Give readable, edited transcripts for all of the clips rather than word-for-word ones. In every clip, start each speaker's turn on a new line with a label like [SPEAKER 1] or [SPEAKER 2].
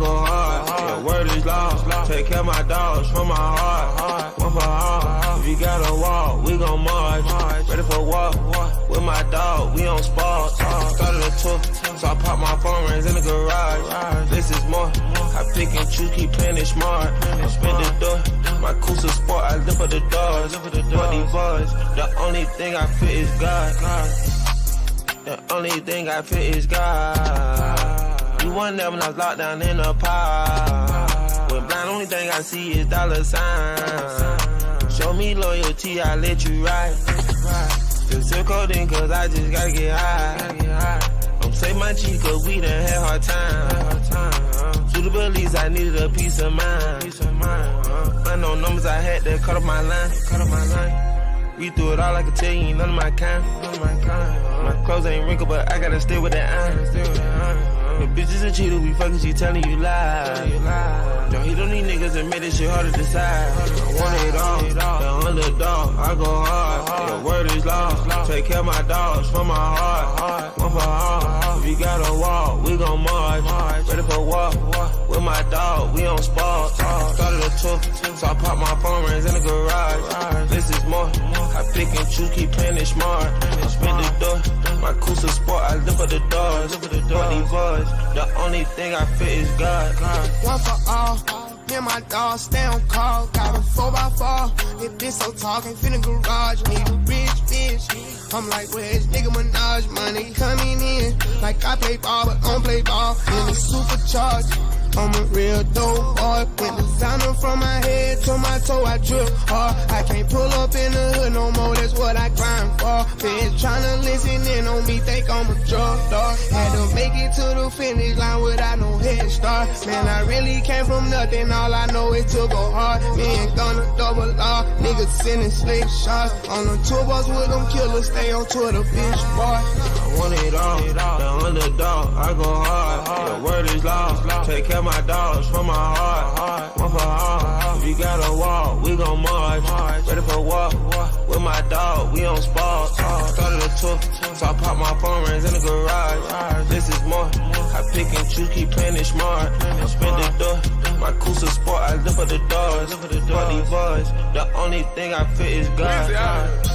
[SPEAKER 1] go hard. The word is lost. Take care of my dogs from my heart. One for all. If you gotta walk, we gon' march. Ready for walk. With my dog, we on spot. Started a tour, so I pop my phone rings in the garage. This is more. I pick and choose, keep playing it smart. I spin the door. My Coosa Sport, I lift up the doors. Fuck these boys. The only thing I fit is God. The only thing I fit is God. You wasn't there when I was locked down in the pod. When blind, only thing I see is dollar signs. Show me loyalty, I let you ride. Still silk coding, cause I just gotta get high. Don't say my G, cause we done had hard time. To the police, I needed a peace of mind. Unknown numbers, I had to cut off my line. We threw it all, I could tell you ain't none of my kind. My clothes ain't wrinkled, but I gotta stay with that iron. The bitches a cheater, we fucking, she telling you lies. Don't hit on these niggas and make this shit hard to decide. I want it all, the underdog, I go hard. The word is lost, take care of my dogs from my heart. One for all, if you gotta walk, we gon' march. Ready for walk, with my dog, we on spot. Started a tour, so I pop my phone rings in the garage. This is more, I pick and choose, keep playing it smart. I spin the door, my Coosa Sport, I lift up the doors. Fuck these boys, the only thing I fit is God.
[SPEAKER 2] One for all, me and my dog stay on call. Got a 4x4, if this so tall, can't fit in garage. Need a rich bitch. I'm like, where's nigga Minaj? Money coming in, like I play ball, but don't play ball. And it's supercharged. I'm a real dope boy. With designer from my head to my toe, I drip hard. I can't pull up in the hood no more, that's what I grind for. Feds tryna listen in on me, think I'm a drug dog. Had to make it to the finish line without no head start. Man, I really came from nothing, all I know is to go hard. Me ain't gonna double R, niggas sending slick shots. On the tour bus with them killers, stay on Twitter, bitch, boy.
[SPEAKER 1] I want it all, the underdog, I go hard. The word is lost, take care of my dogs from my heart. One for all, if you gotta walk, we gon' march. Ready for walk, with my dog, we on spot. Started a tour, so I pop my phone rings in the garage. This is more, I pick and choose, keep playing it smart. I spin the door, my Coosa Sport, I lift up the doors. Fuck these boys, the only thing I fit is God.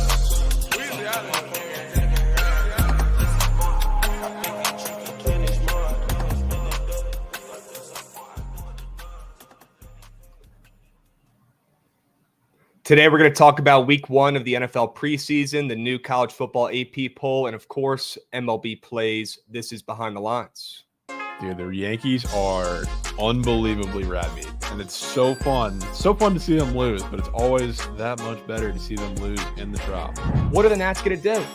[SPEAKER 3] Today, we're going to talk about week 1 of the NFL preseason, the new college football AP poll, and of course, MLB plays. This is Behind the Lines.
[SPEAKER 4] Dude, the Yankees are unbelievably rad meat, and it's so fun. So fun to see them lose, but it's always that much better to see them lose in the drop.
[SPEAKER 3] What are the Nats going to do?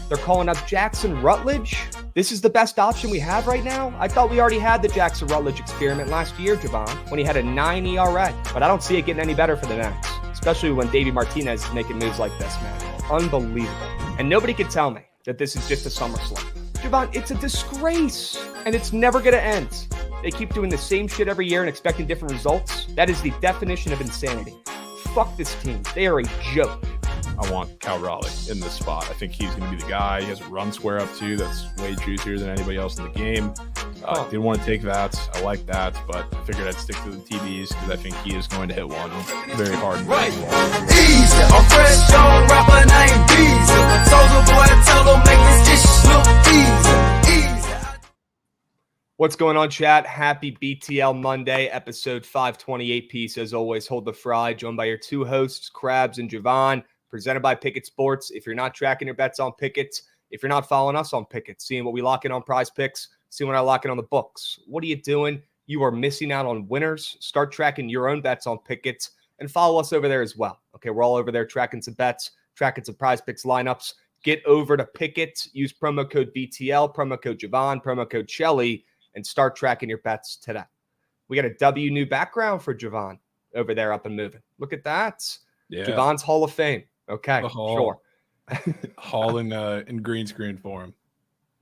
[SPEAKER 3] They're calling up Jackson Rutledge. This is the best option we have right now. I thought we already had the Jackson Rutledge experiment last year, Jovan, when he had a 9 ERA, but I don't see it getting any better for the Nats. Especially when Davey Martinez is making moves like this, man. Unbelievable. And nobody can tell me that this is just a summer slump. Jovan, it's a disgrace, and it's never going to end. They keep doing the same shit every year and expecting different results. That is the definition of insanity. Fuck this team. They are a joke.
[SPEAKER 4] I want Cal Raleigh in this spot. I think he's going to be the guy. He has a run square up too. That's way juicier than anybody else in the game. Didn't want to take that. I like that, but I figured I'd stick to the TBs because I think he is going to hit one very hard.
[SPEAKER 5] Right. Easy. I'm fresh on rapper named Beezy. Soldier boy, tell them make this dish look easy.
[SPEAKER 3] What's going on, chat? Happy BTL Monday, episode 528 piece. As always, hold the fry. Joined by your two hosts, Krabs and Jovan. Presented by Pickett Sports. If you're not tracking your bets on Pickett, if you're not following us on Pickett, seeing what we lock in on Prize Picks, seeing what I lock in on the books, what are you doing? You are missing out on winners. Start tracking your own bets on Pickett and follow us over there as well. Okay, we're all over there tracking some bets, tracking some Prize Picks lineups. Get over to Pickett. Use promo code BTL, promo code Jovan, promo code Shelly, and start tracking your bets today. We got a W new background for Jovan over there up and moving. Look at that. Yeah. Jovan's Hall of Fame. Okay, sure.
[SPEAKER 4] Hall in green screen for him.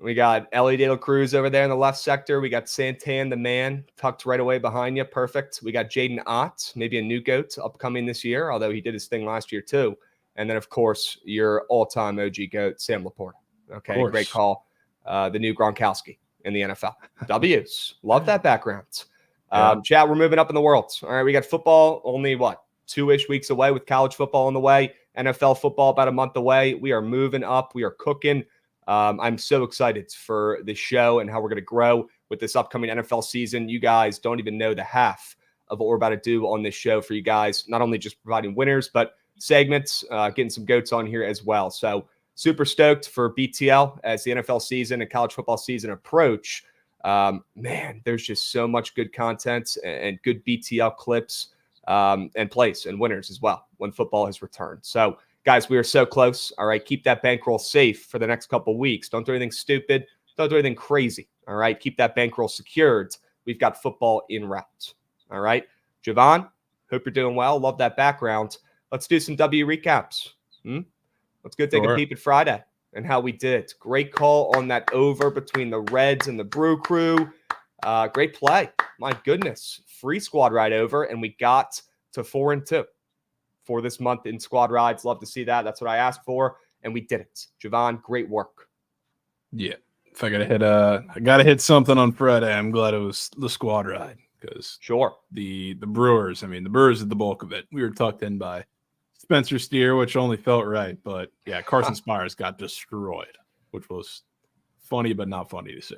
[SPEAKER 3] We got Ellie De La Cruz over there in the left sector. We got Santan, the man, tucked right away behind you. Perfect. We got Jaden Ott, maybe a new GOAT upcoming this year, although he did his thing last year too. And then, of course, your all-time OG GOAT, Sam Laporta. Okay, great call. The new Gronkowski in the NFL. W's. Love that background. Chat, we're moving up in the world. All right, we got football only, 2-ish weeks away with college football on the way. NFL football about a month away. We are moving up. We are cooking. I'm so excited for the show and how we're going to grow with this upcoming NFL season. You guys don't even know the half of what we're about to do on this show for you guys, not only just providing winners, but segments, getting some goats on here as well. So super stoked for BTL as the NFL season and college football season approach. Man, there's just so much good content and good BTL clips and plays and winners as well when football has returned. So guys, we are so close. All right, keep that bankroll safe for the next couple of weeks. Don't do anything stupid. Don't do anything crazy. All right, keep that bankroll secured. We've got football en route. All right, Jovan, hope you're doing well. Love that background. Let's do some W recaps. Let's go take a peep at Friday and how we did. Great call on that over between the Reds and the Brew Crew. Great play. My goodness. Free squad ride over, and we got to 4-2 for this month in squad rides. Love to see that. That's what I asked for, and we did it. Jovan, great work.
[SPEAKER 4] Yeah. If I gotta hit something on Friday, I'm glad it was the squad ride because the Brewers, the Brewers did the bulk of it. We were tucked in by Spencer Steer, which only felt right. But yeah, Carson Spires got destroyed, which was funny but not funny to see.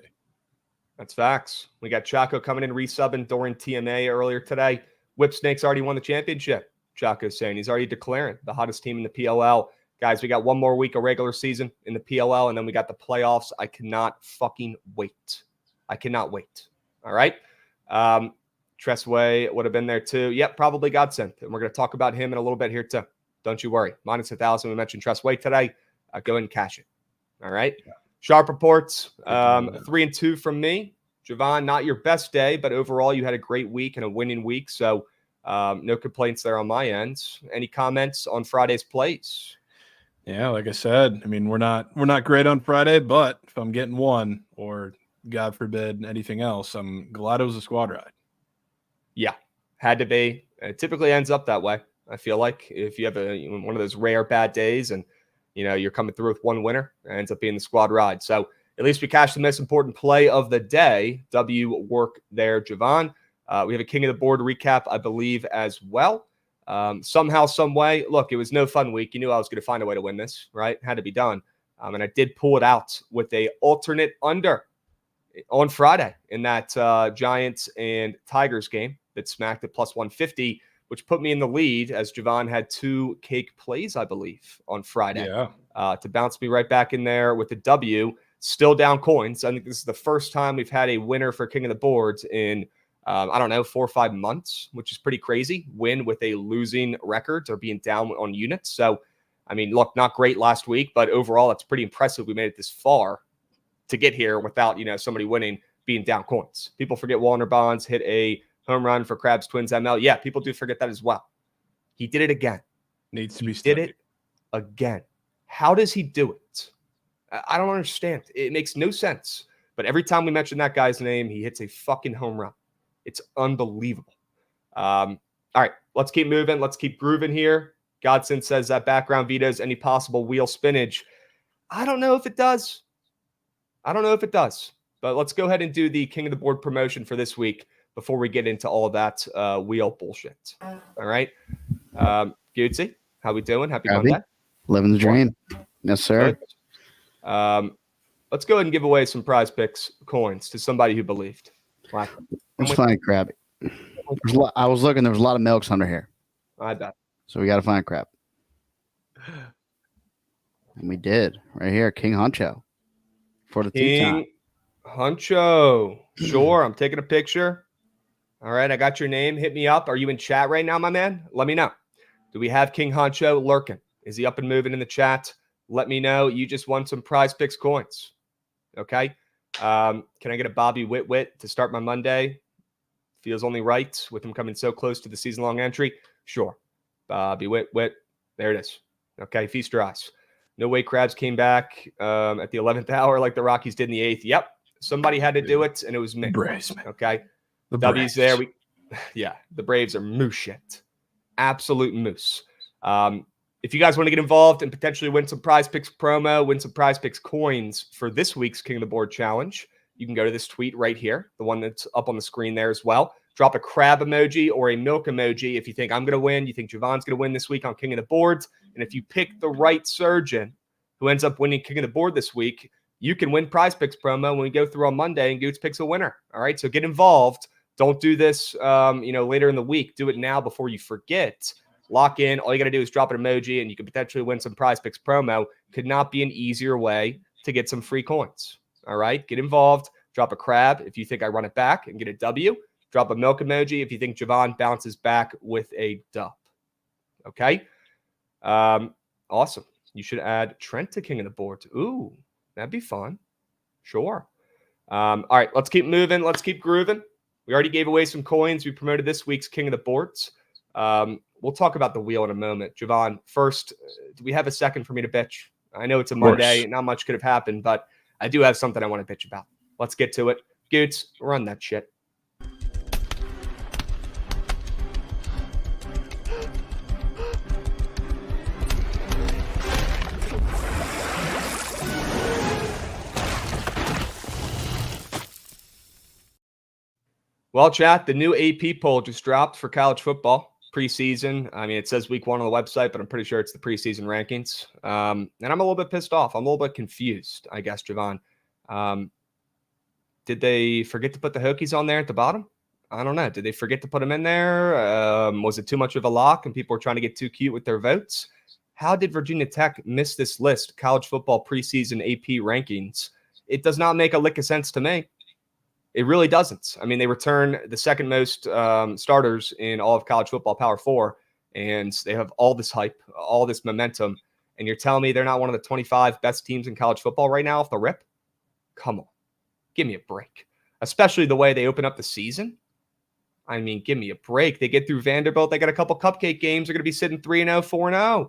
[SPEAKER 3] That's facts. We got Chaco coming in, resubbing during TMA earlier today. Whipsnake's already won the championship. Chaco's saying he's already declaring the hottest team in the PLL. Guys, we got one more week of regular season in the PLL, and then we got the playoffs. I cannot fucking wait. I cannot wait. All right. Tressway would have been there too. Yep, probably godsend. And we're going to talk about him in a little bit here too. Don't you worry. Minus 1,000. We mentioned Tressway today. Go ahead and cash it. All right. Yeah. Sharp reports. 3-2 from me. Jovan, not your best day, but overall you had a great week and a winning week. So no complaints there on my end. Any comments on Friday's plays?
[SPEAKER 4] Yeah, like I said, we're not great on Friday, but if I'm getting one or God forbid anything else, I'm glad it was a squad ride.
[SPEAKER 3] Yeah, had to be. It typically ends up that way. I feel like if you have one of those rare bad days and you're coming through with one winner, it ends up being the squad ride. So at least we cashed the most important play of the day. W work there, Jovan. We have a King of the Board recap, I believe, as well. Somehow, some way, look, it was no fun week. You knew I was going to find a way to win this, right? Had to be done. And I did pull it out with a alternate under on Friday in that Giants and Tigers game that smacked at plus 150, which put me in the lead as Jovan had 2 cake plays, I believe, on Friday to bounce me right back in there with the W. Still down coins. I think this is the first time we've had a winner for King of the Boards in 4 or 5 months, which is pretty crazy. Win with a losing record or being down on units. So, look, not great last week, but overall, it's pretty impressive we made it this far to get here without, somebody winning, being down coins. People forget Warner Bonds hit a home run for Krabs Twins ML. Yeah, people do forget that as well. He did it again.
[SPEAKER 4] Needs to be
[SPEAKER 3] did it again. How does he do it? I don't understand. It makes no sense. But every time we mention that guy's name, he hits a fucking home run. It's unbelievable. All right, let's keep moving. Let's keep grooving here. Godson says that background vetoes any possible wheel spinach. I don't know if it does. But let's go ahead and do the King of the Board promotion for this week before we get into all of that wheel bullshit. All right. Gutsy, how we doing? Happy Monday.
[SPEAKER 6] Living the dream. Yes, sir.
[SPEAKER 3] Let's go ahead and give away some prize picks coins to somebody who believed.
[SPEAKER 6] It's fine, Krabby. I was looking. There was a lot of milks under here.
[SPEAKER 3] I bet.
[SPEAKER 6] So we got to find crap. And we did. Right here, King Honcho. For the
[SPEAKER 3] King Honcho. Sure, I'm taking a picture. All right, I got your name. Hit me up. Are you in chat right now, my man? Let me know. Do we have King Honcho lurking? Is he up and moving in the chat? Let me know. You just won some prize picks coins. Okay. Can I get a Bobby Whit to start my Monday? Feels only right with him coming so close to the season-long entry. Sure. Bobby Whit. There it is. Okay, feast your eyes. No way Krabs came back at the 11th hour like the Rockies did in the 8th. Yep. Somebody had to do it, and it was me.
[SPEAKER 4] Braves, man.
[SPEAKER 3] Okay.
[SPEAKER 4] The
[SPEAKER 3] W's there. The Braves are moose shit. Absolute moose. If you guys want to get involved and potentially win some prize picks promo, win some prize picks coins for this week's King of the Board challenge, you can go to this tweet right here, the one that's up on the screen there as well. Drop a crab emoji or a milk emoji if you think I'm going to win. You think Jovan's going to win this week on King of the Boards. And if you pick the right surgeon who ends up winning King of the Board this week, you can win Prize Picks promo when we go through on Monday and Goots picks a winner. All right, so get involved. Don't do this, later in the week. Do it now before you forget. Lock in. All you got to do is drop an emoji, and you could potentially win some Prize Picks promo. Could not be an easier way to get some free coins. All right, get involved. Drop a crab if you think I run it back and get a W. Drop a milk emoji if you think Jovan bounces back with a dub. Okay, awesome. You should add Trent to King of the Boards. Ooh, that'd be fun. Sure. All right, let's keep moving. Let's keep grooving. We already gave away some coins. We promoted this week's King of the Boards. We'll talk about the wheel in a moment. Jovan, first, do we have a second for me to bitch? I know it's a Monday. Not much could have happened, but I do have something I want to bitch about. Let's get to it. Goots, run that shit. Well, chat, the new AP poll just dropped for college football preseason. I mean, it says week 1 on the website, but I'm pretty sure it's the preseason rankings. And I'm a little bit pissed off. I'm a little bit confused, I guess, Jovan. Did they forget to put the Hokies on there at the bottom? I don't know. Did they forget to put them in there? Was it too much of a lock and people were trying to get too cute with their votes? How did Virginia Tech miss this list, college football preseason AP rankings? It does not make a lick of sense to me. It really doesn't. I mean, they return the second most starters in all of college football, Power 4, and they have all this hype, all this momentum, and you're telling me they're not one of the 25 best teams in college football right now off the rip? Come on. Give me a break. Especially the way they open up the season. I mean, give me a break. They get through Vanderbilt. They got a couple cupcake games. They're going to be sitting 3-0, 4-0.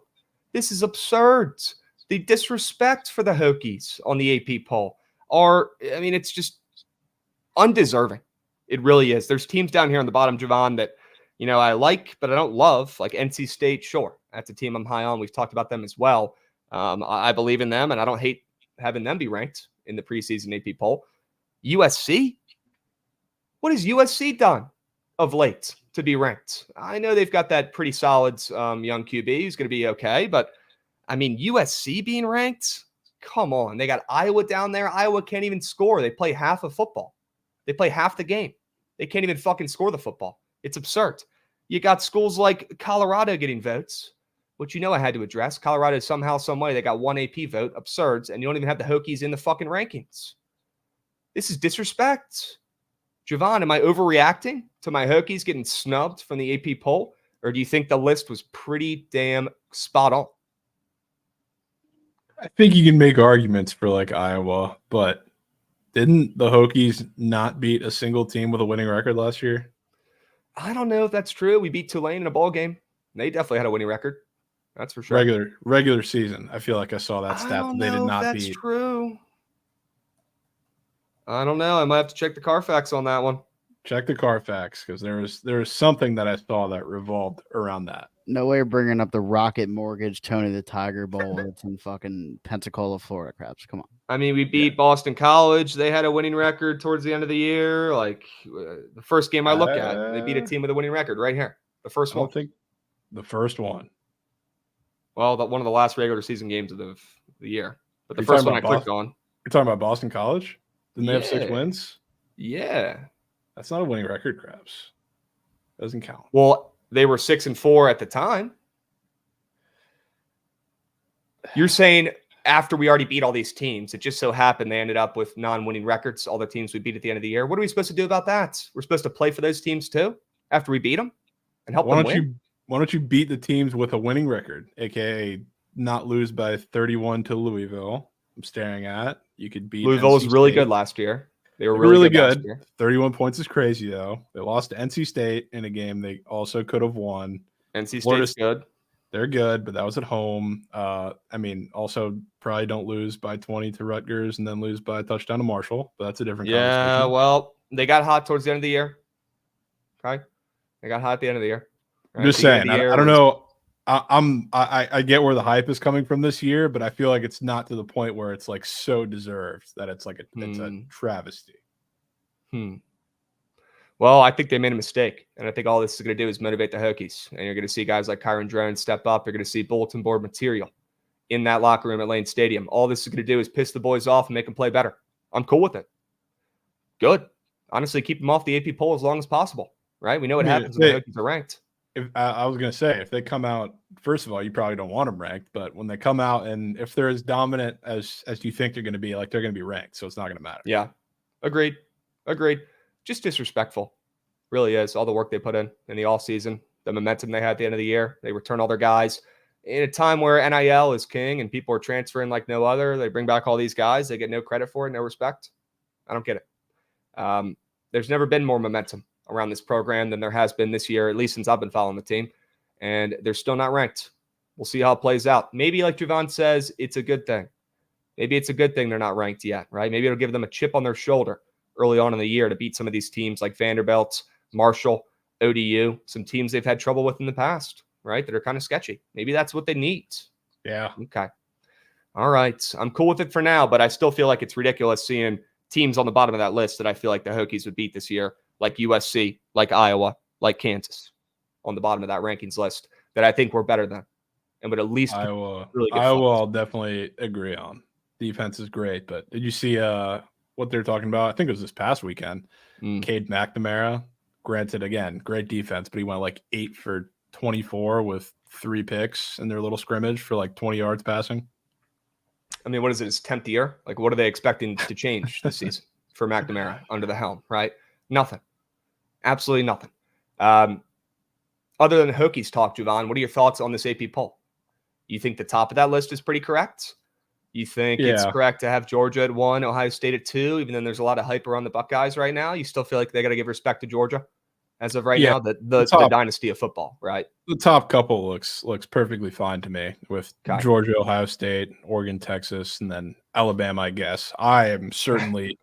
[SPEAKER 3] This is absurd. The disrespect for the Hokies on the AP poll it's just undeserving. It really is. There's teams down here on the bottom, Jovan, that, I like, but I don't love. Like NC State, sure. That's a team I'm high on. We've talked about them as well. I believe in them, and I don't hate having them be ranked in the preseason AP poll. USC? What has USC done of late to be ranked? I know they've got that pretty solid young QB who's going to be okay, but, I mean, USC being ranked? Come on. They got Iowa down there. Iowa can't even score. They play half of football. They play half the game. They can't even fucking score the football. It's absurd. You got schools like Colorado getting votes, which I had to address. Colorado somehow, some way, they got one AP vote. Absurd. And you don't even have the Hokies in the fucking rankings. This is disrespect. Jovan, am I overreacting to my Hokies getting snubbed from the AP poll? Or do you think the list was pretty damn spot on?
[SPEAKER 4] I think you can make arguments for like Iowa, but didn't the Hokies not beat a single team with a winning record last year?
[SPEAKER 3] I don't know if that's true. We beat Tulane in a ball game. They definitely had a winning record. That's for sure.
[SPEAKER 4] Regular season. I feel like I saw that stat that they did not beat.
[SPEAKER 3] That's true. I don't know. I might have to check the Carfax on that one.
[SPEAKER 4] Check the Carfax because there was something that I saw that revolved around that.
[SPEAKER 6] No way you're bringing up the Rocket Mortgage Tony the Tiger Bowl. It's in fucking Pensacola, Florida. Krabs, come on.
[SPEAKER 3] I mean, we beat Boston College. They had a winning record towards the end of the year. Like the first game I look at, they beat a team with a winning record right here. The first one. I think
[SPEAKER 4] the first one.
[SPEAKER 3] Well, one of the last regular season games of the year. But the first one I clicked on.
[SPEAKER 4] You're talking about Boston College? Didn't they have 6 wins?
[SPEAKER 3] Yeah.
[SPEAKER 4] That's not a winning record, Krabs. Doesn't count.
[SPEAKER 3] Well, they were 6-4 at the time. You're saying after we already beat all these teams, it just so happened they ended up with non-winning records, all the teams we beat at the end of the year. What are we supposed to do about that? We're supposed to play for those teams too after we beat them and help them win?
[SPEAKER 4] Why don't you beat the teams with a winning record, a.k.a. not lose by 31 to Louisville? I'm staring at. You could beat
[SPEAKER 3] Louisville was really good last year. They were really good.
[SPEAKER 4] 31 points is crazy, though. They lost to NC State in a game they also could have won.
[SPEAKER 3] NC State's good.
[SPEAKER 4] They're good, but that was at home. Also probably don't lose by 20 to Rutgers and then lose by a touchdown to Marshall, but that's a different conversation.
[SPEAKER 3] Yeah, well, they got hot towards the end of the year. Okay? They got hot at the end of the year.
[SPEAKER 4] Right? Just saying. I don't know. I get where the hype is coming from this year, but I feel like it's not to the point where it's like so deserved that it's like it's a travesty.
[SPEAKER 3] Well, I think they made a mistake, and I think all this is going to do is motivate the Hokies. And you're going to see guys like Kyron Drones step up. You're going to see bulletin board material in that locker room at Lane Stadium. All this is going to do is piss the boys off and make them play better. I'm cool with it. Good. Honestly, keep them off the AP poll as long as possible, right? We know what happens when the Hokies are ranked.
[SPEAKER 4] If I was going to say, if they come out, first of all, you probably don't want them ranked, but when they come out and if they're as dominant as you think they're going to be, like they're going to be ranked, so it's not going to matter.
[SPEAKER 3] Yeah. Agreed. Just disrespectful. Really is. All the work they put in the offseason, the momentum they had at the end of the year. They return all their guys. In a time where NIL is king and people are transferring like no other, they bring back all these guys. They get no credit for it, no respect. I don't get it. There's never been more momentum around this program than there has been this year, at least since I've been following the team. And they're still not ranked. We'll see how it plays out. Maybe like Jovan says, it's a good thing. Maybe it's a good thing they're not ranked yet, right? Maybe it'll give them a chip on their shoulder early on in the year to beat some of these teams like Vanderbilt, Marshall, ODU, some teams they've had trouble with in the past, right? That are kind of sketchy. Maybe that's what they need.
[SPEAKER 4] Yeah.
[SPEAKER 3] Okay. All right. I'm cool with it for now, but I still feel like it's ridiculous seeing teams on the bottom of that list that I feel like the Hokies would beat this year, like USC, like Iowa, like Kansas, on the bottom of that rankings list that I think we're better than and would at least
[SPEAKER 4] Iowa.
[SPEAKER 3] Really good
[SPEAKER 4] Iowa, I'll definitely agree on. Defense is great, but did you see what they're talking about? I think it was this past weekend. Cade McNamara, granted, again, great defense, but he went like 8 for 24 with 3 picks in their little scrimmage for like 20 yards passing.
[SPEAKER 3] I mean, what is it? His 10th year? Like, what are they expecting to change this season for McNamara under the helm, right? Nothing. Absolutely nothing. Other than Hokies talk, Jovan, what are your thoughts on this AP poll? You think the top of that list is pretty correct? You think it's correct to have Georgia at 1, Ohio State at 2, even though there's a lot of hype around the Buckeyes right now? You still feel like they got to give respect to Georgia as of right now, the dynasty of football, right?
[SPEAKER 4] The top couple looks perfectly fine to me with Georgia, Ohio State, Oregon, Texas, and then Alabama, I guess. I am certainly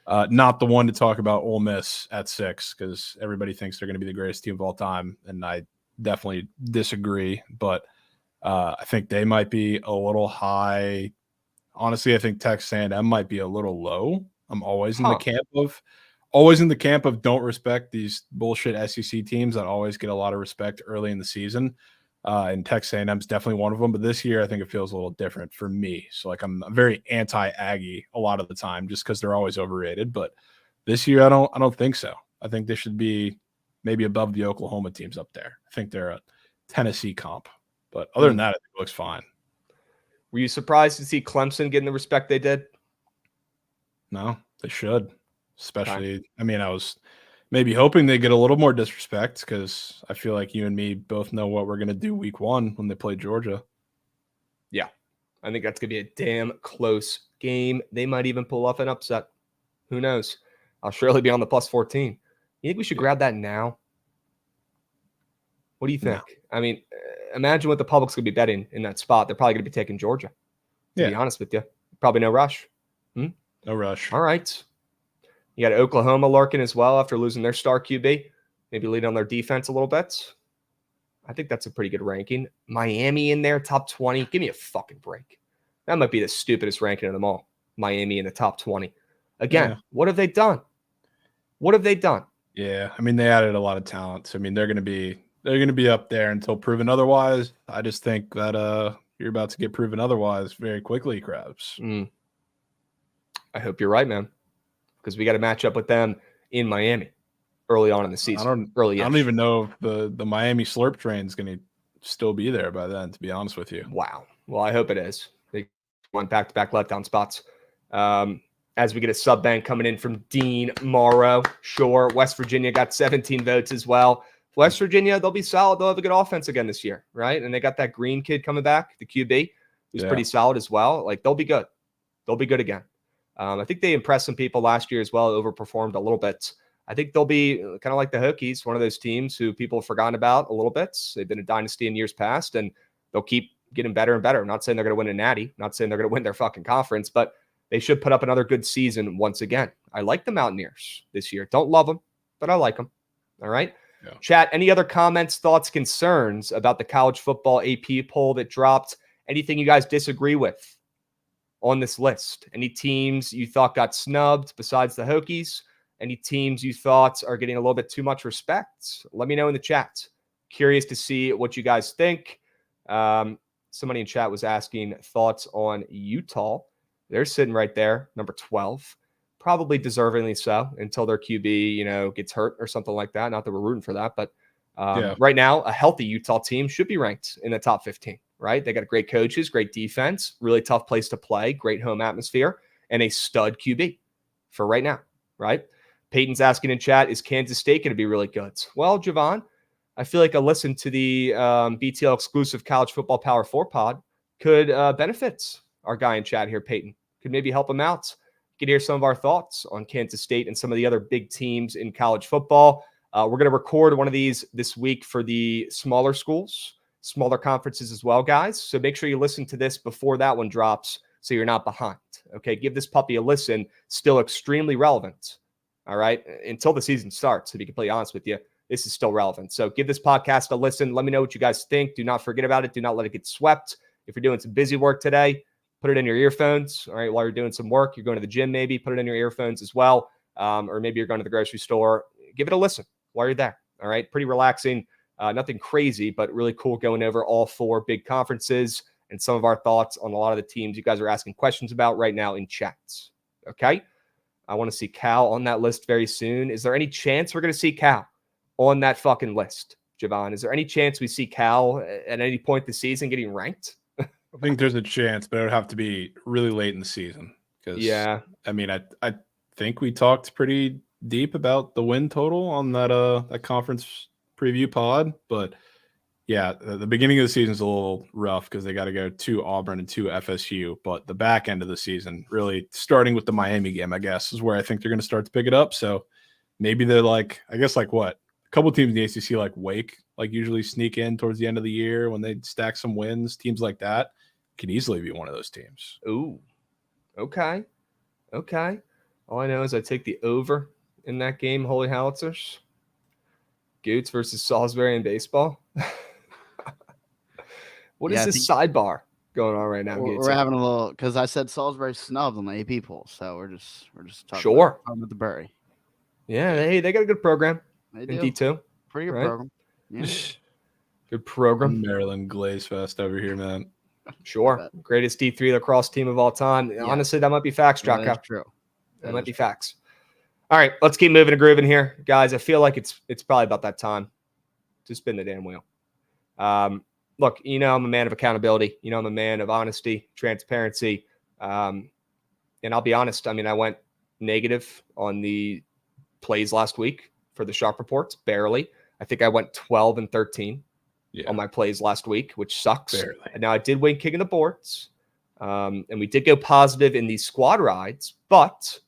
[SPEAKER 4] not the one to talk about Ole Miss at 6 because everybody thinks they're going to be the greatest team of all time, and I definitely disagree. But I think they might be a little high. Honestly, I think Texas A&M might be a little low. I'm always in the camp of don't respect these bullshit SEC teams that always get a lot of respect early in the season. And Texas A&M is definitely one of them. But this year, I think it feels a little different for me. So like I'm very anti-Aggie a lot of the time just because they're always overrated. But this year, I don't think so. I think they should be maybe above the Oklahoma teams up there. I think they're a Tennessee comp. But other than that, I think it looks fine.
[SPEAKER 3] Were you surprised to see Clemson getting the respect they did?
[SPEAKER 4] No, they should. Especially, I mean, I was maybe hoping they get a little more disrespect because I feel like you and me both know what we're going to do week 1 when they play Georgia.
[SPEAKER 3] Yeah, I think that's going to be a damn close game. They might even pull off an upset. Who knows? I'll surely be on the plus 14. You think we should grab that now? What do you think? No. I mean, imagine what the public's going to be betting in that spot. They're probably going to be taking Georgia, to be honest with you. Probably no rush.
[SPEAKER 4] No rush.
[SPEAKER 3] All right. You got Oklahoma lurking as well after losing their star QB. Maybe lead on their defense a little bit. I think that's a pretty good ranking. Miami in there, top 20. Give me a fucking break. That might be the stupidest ranking of them all. Miami in the top 20. Again, What have they done? What have they done?
[SPEAKER 4] Yeah, I mean, they added a lot of talent. So, I mean, they're going to be up there until proven otherwise. I just think that you're about to get proven otherwise very quickly, Krabs.
[SPEAKER 3] I hope you're right, man, because we got to match up with them in Miami early on in the season.
[SPEAKER 4] I don't even know if the Miami slurp train is going to still be there by then, to be honest with you.
[SPEAKER 3] Wow. Well, I hope it is. They went back-to-back letdown spots. As we get a sub bank coming in from Dean Morrow. Sure, West Virginia got 17 votes as well. West Virginia, they'll be solid. They'll have a good offense again this year, right? And they got that Green kid coming back, the QB, who's pretty solid as well. Like, they'll be good. They'll be good again. I think they impressed some people last year as well, overperformed a little bit. I think they'll be kind of like the Hokies, one of those teams who people have forgotten about a little bit. They've been a dynasty in years past, and they'll keep getting better and better. I'm not saying they're going to win a natty. I'm not saying they're going to win their fucking conference, but they should put up another good season once again. I like the Mountaineers this year. Don't love them, but I like them. All right? Yeah. Chat, any other comments, thoughts, concerns about the college football AP poll that dropped? Anything you guys disagree with on this list? Any teams you thought got snubbed besides the Hokies? Any teams you thought are getting a little bit too much respect? Let me know in the chat. Curious to see what you guys think. Somebody in chat was asking thoughts on Utah. They're sitting right there, number 12. Probably deservingly so until their QB, gets hurt or something like that. Not that we're rooting for that, but right now, a healthy Utah team should be ranked in the top 15, right? They got great coaches, great defense, really tough place to play, great home atmosphere, and a stud QB for right now, right? Peyton's asking in chat, is Kansas State going to be really good? Well, Jovan, I feel like a listen to the BTL exclusive College Football Power 4 pod could benefit our guy in chat here, Peyton. Could maybe help him out. Could hear some of our thoughts on Kansas State and some of the other big teams in college football. We're going to record one of these this week for the smaller schools, smaller conferences as well, guys. So make sure you listen to this before that one drops so you're not behind. Okay, give this puppy a listen. Still extremely relevant. All right, until the season starts, to be completely honest with you, this is still relevant. So give this podcast a listen. Let me know what you guys think. Do not forget about it. Do not let it get swept. If you're doing some busy work today, put it in your earphones. All right, while you're doing some work, you're going to the gym maybe, put it in your earphones as well. Or maybe you're going to the grocery store. Give it a listen while you're there. All right, pretty relaxing. Nothing crazy, but really cool going over all 4 big conferences and some of our thoughts on a lot of the teams you guys are asking questions about right now in chats. Okay, I want to see Cal on that list very soon. Is there any chance we're going to see Cal on that fucking list, Jovan? Is there any chance we see Cal at any point this season getting ranked?
[SPEAKER 4] I think there's a chance, but it would have to be really late in the season.
[SPEAKER 3] Yeah.
[SPEAKER 4] I mean, I think we talked pretty deep about the win total on that conference preview pod, but yeah, the beginning of the season is a little rough because they got to go to Auburn and to FSU, but the back end of the season, really starting with the Miami game, I guess, is where I think they're going to start to pick it up. So maybe they're what? A couple teams in the ACC like Wake, usually sneak in towards the end of the year when they stack some wins. Teams like that could easily be one of those teams.
[SPEAKER 3] Ooh, okay. All I know is I take the over in that game, Holy Howitzers. Goots versus Salisbury in baseball. What is this sidebar going on right now?
[SPEAKER 6] We're having a little, because I said Salisbury snubbed on the AP poll, so we're just talking about the Bury.
[SPEAKER 3] Yeah, they got a good program.
[SPEAKER 6] They do.
[SPEAKER 3] In D2.
[SPEAKER 6] Pretty good program. Yeah.
[SPEAKER 3] Good program.
[SPEAKER 4] Maryland Glaze Fest over here, man.
[SPEAKER 3] Sure. Greatest D3 lacrosse team of all time. Yeah. Honestly, that might be facts, Jocko.
[SPEAKER 6] That's true.
[SPEAKER 3] That might be facts. All right, let's keep moving and grooving here. Guys, I feel like it's probably about that time to spin the damn wheel. Look, I'm a man of accountability. I'm a man of honesty, transparency. And I'll be honest, I went negative on the plays last week for the Sharp Reports, barely. I think I went 12-13 on my plays last week, which sucks.
[SPEAKER 4] Barely.
[SPEAKER 3] And now I did win kicking the boards. And we did go positive in these squad rides, but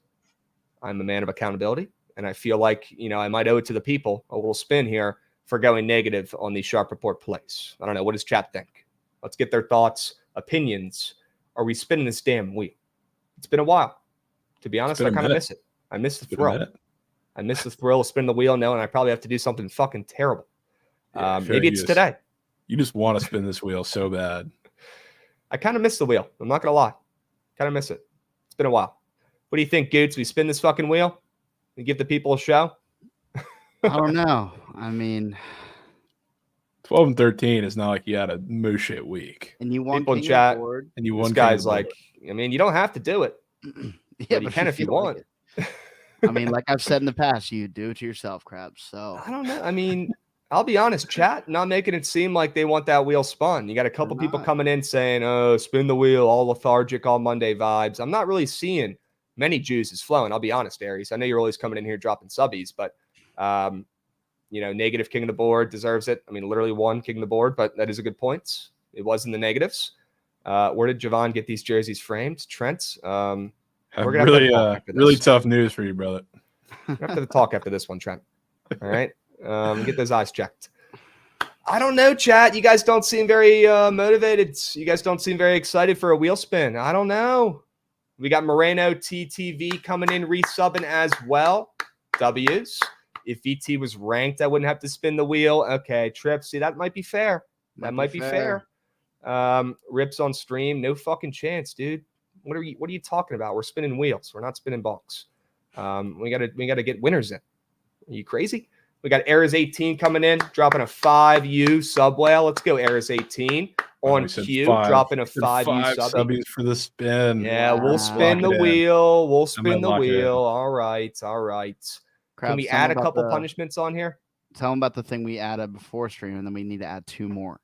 [SPEAKER 3] I'm a man of accountability. And I feel like, I might owe it to the people, a little spin here, for going negative on these Sharp Report plays. I don't know. What does chat think? Let's get their thoughts, opinions. Are we spinning this damn wheel? It's been a while. To be honest, I kind of miss it. I miss the thrill. I miss the thrill of spinning the wheel now, and I probably have to do something fucking terrible.
[SPEAKER 4] Yeah,
[SPEAKER 3] maybe it's today.
[SPEAKER 4] You just want to spin this wheel so bad.
[SPEAKER 3] I kind of miss the wheel. I'm not going to lie. Kind of miss it. It's been a while. What do you think, Goots? We spin this fucking wheel and give the people a show?
[SPEAKER 6] I don't know.
[SPEAKER 4] 12-13 is not like you had a moo shit week.
[SPEAKER 6] And you won
[SPEAKER 3] people in chat,
[SPEAKER 6] and
[SPEAKER 4] you won.
[SPEAKER 3] This guy's like, you don't have to do it.
[SPEAKER 6] Yeah,
[SPEAKER 3] but you can if you want.
[SPEAKER 6] Like like I've said in the past, you do it to yourself, Krabs. So
[SPEAKER 3] I don't know. I'll be honest, chat not making it seem like they want that wheel spun. You got a couple people coming in saying, "Oh, spin the wheel, all lethargic, all Monday vibes." I'm not really seeing many juices flowing. I'll be honest, Aries. I know you're always coming in here dropping subbies, but negative king of the board deserves it. Literally one king of the board, but that is a good point. It was in the negatives. Where did Jovan get these jerseys framed? Trent.
[SPEAKER 4] We're gonna really tough news for you, brother.
[SPEAKER 3] We're gonna have to talk after this one, Trent. All right. Get those eyes checked. I don't know, chat. You guys don't seem very motivated. You guys don't seem very excited for a wheel spin. I don't know. We got Moreno TTV coming in, resubbing as well. W's. If VT was ranked, I wouldn't have to spin the wheel. Okay, Trip. See, that might be fair. That might be fair. Rips on stream. No fucking chance, dude. What are you talking about? We're spinning wheels. We're not spinning bonks. We gotta get winners in. Are you crazy? We got Eras 18 coming in, dropping a 5U sub whale. Let's go Eras 18 on cue, dropping a 5U sub.
[SPEAKER 4] Subbies for the spin.
[SPEAKER 3] Yeah,
[SPEAKER 6] Wow.
[SPEAKER 3] we'll spin the wheel. We'll spin the
[SPEAKER 4] lock it in.
[SPEAKER 3] wheel. All right.
[SPEAKER 6] Krabs,
[SPEAKER 3] Can we
[SPEAKER 6] tell
[SPEAKER 3] add
[SPEAKER 6] them
[SPEAKER 3] a
[SPEAKER 6] about
[SPEAKER 3] couple
[SPEAKER 6] the-
[SPEAKER 3] punishments on here?
[SPEAKER 6] Tell them about the thing we added before stream, and then we need to add 2 more.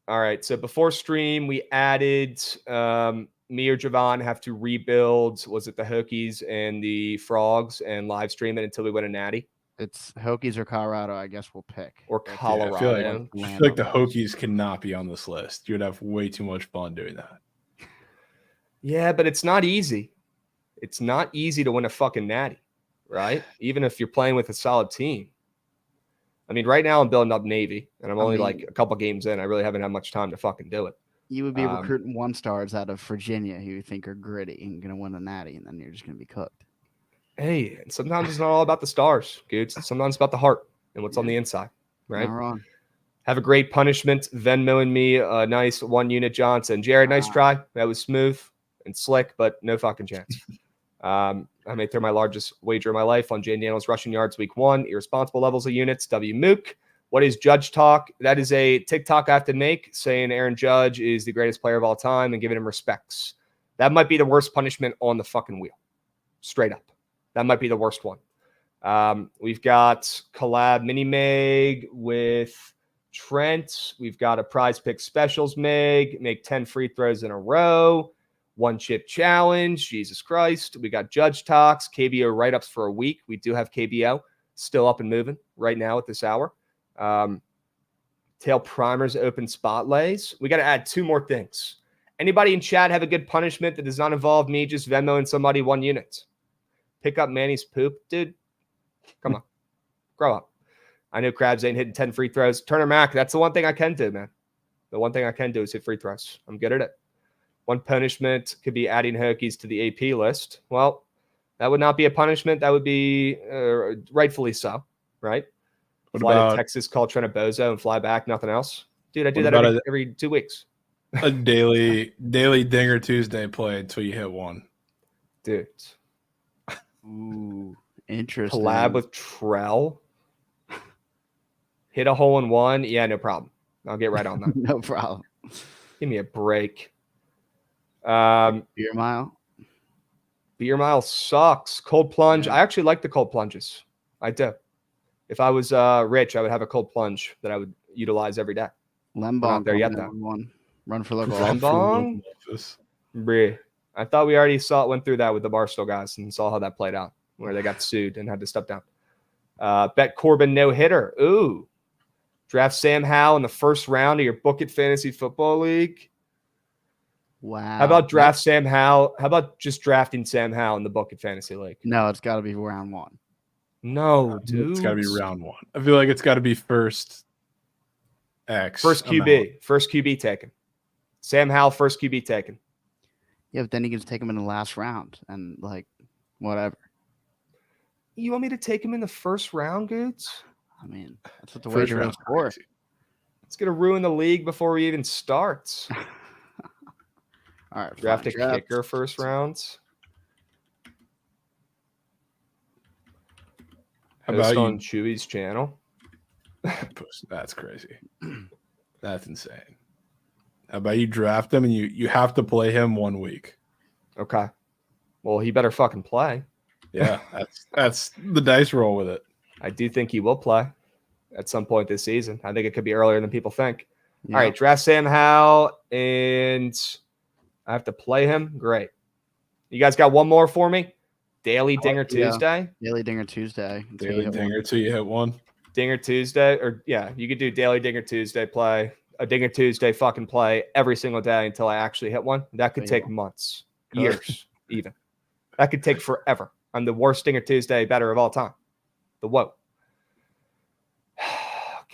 [SPEAKER 3] All right. So before stream, we added me or Jovan have to rebuild. Was it the Hokies and the Frogs and live stream it until we win a natty?
[SPEAKER 6] It's Hokies or Colorado, I guess we'll pick.
[SPEAKER 3] Or
[SPEAKER 4] Yeah,
[SPEAKER 3] Colorado.
[SPEAKER 4] I feel like the Hokies cannot be on this list. You would have way too much fun doing that.
[SPEAKER 3] Yeah, but it's not easy. It's not easy to win a fucking natty, right? Even if you're playing with a solid team. I mean, right now I'm building up Navy, and I'm only like a couple games in. I really haven't had much time to fucking do it.
[SPEAKER 6] You would be recruiting 1-stars out of Virginia who you think are gritty and going to win a natty, and then you're just going to be cooked.
[SPEAKER 3] Hey, and sometimes it's not all about the stars, dude. Sometimes it's about the heart and what's on the inside, right?
[SPEAKER 6] Not wrong.
[SPEAKER 3] Have a great punishment. Venmoing me a nice 1 unit Johnson. Jared, nice try. That was smooth and slick, but no fucking chance. I may throw my largest wager of my life on Jane Daniels rushing yards week 1. Irresponsible levels of units. W Mook. What is Judge talk? That is a TikTok I have to make saying Aaron Judge is the greatest player of all time and giving him respects. That might be the worst punishment on the fucking wheel. Straight up. That might be the worst one. We've got collab mini Meg with Trent. We've got a prize pick specials Meg. Make 10 free throws in a row. 1 chip challenge. Jesus Christ. We got Judge talks. KBO write-ups for a week. We do have KBO still up and moving right now at this hour. Tail primers, open spot lays. We got to add 2 more things. Anybody in chat have a good punishment that does not involve me just Venmoing somebody 1 unit? Pick up Manny's poop. Dude, come on. Grow up. I know Krabs ain't hitting 10 free throws. Turner Mac, that's the one thing I can do, man. The one thing I can do is hit free throws. I'm good at it. 1 punishment could be adding Hokies to the AP list. Well, that would not be a punishment. That would be rightfully so, right? Fly to Texas, call Trent a bozo, and fly back, nothing else. Dude, I do that every 2 weeks.
[SPEAKER 4] A daily Dinger Tuesday play until you hit 1.
[SPEAKER 3] Dude.
[SPEAKER 6] Ooh, interesting.
[SPEAKER 3] Collab with Trell. Hit a hole in 1. Yeah, no problem. I'll get right on that.
[SPEAKER 6] No problem.
[SPEAKER 3] Give me a break.
[SPEAKER 6] Beer mile.
[SPEAKER 3] Beer mile sucks. Cold plunge. Yeah. I actually like the cold plunges. I do. If I was rich, I would have a cold plunge that I would utilize every day.
[SPEAKER 6] Lembong.
[SPEAKER 3] Not there yet, though.
[SPEAKER 6] Run for local.
[SPEAKER 3] Lembong? I thought we already went through that with the Barstool guys and saw how that played out, where they got sued and had to step down. Bet Corbin no hitter. Ooh. Draft Sam Howell in the first round of your Bookit Fantasy Football League.
[SPEAKER 6] Wow.
[SPEAKER 3] How about draft Sam Howell? How about just drafting Sam Howell in the Bookit Fantasy League?
[SPEAKER 6] No, it's got to be round 1.
[SPEAKER 3] No, dude.
[SPEAKER 4] It's got to be round 1. I feel like it's got to be first X.
[SPEAKER 3] First QB. First QB taken. Sam Howell, first QB taken.
[SPEAKER 6] Yeah, but then you can take him in the last round and, like, whatever.
[SPEAKER 3] You want me to take him in the first round, Goots?
[SPEAKER 6] I mean, that's what the wager is for.
[SPEAKER 3] It's going to ruin the league before he even starts.
[SPEAKER 6] All right.
[SPEAKER 3] Draft a kicker first rounds.
[SPEAKER 4] How about you?
[SPEAKER 3] On Chewy's channel?
[SPEAKER 4] That's crazy. That's insane. How about you draft him and you have to play him 1 week?
[SPEAKER 3] Okay. Well, he better fucking play.
[SPEAKER 4] Yeah, that's the dice roll with it.
[SPEAKER 3] I do think he will play at some point this season. I think it could be earlier than people think.
[SPEAKER 6] Yeah.
[SPEAKER 3] All right, draft Sam Howell, and I have to play him. Great. You guys got one more for me? Daily Dinger Tuesday?
[SPEAKER 6] Daily Dinger Tuesday.
[SPEAKER 4] Daily Dinger till you hit 1.
[SPEAKER 3] Dinger Tuesday, or yeah, you could do Daily Dinger Tuesday play, a Dinger Tuesday fucking play every single day until I actually hit one. That could take months, years, even. That could take forever. I'm the worst Dinger Tuesday better of all time. The whoa.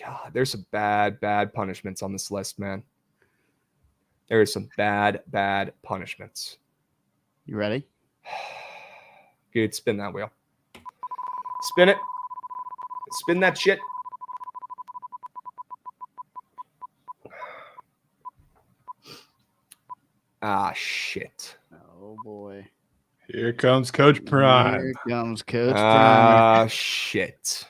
[SPEAKER 3] God, there's some bad punishments on this list, man. There is some bad punishments.
[SPEAKER 6] You ready?
[SPEAKER 3] Good, spin that wheel. Spin it. Spin that shit. Ah, shit.
[SPEAKER 6] Oh, boy.
[SPEAKER 4] Here comes Coach Prime.
[SPEAKER 6] Here comes Coach Prime.
[SPEAKER 3] Shit.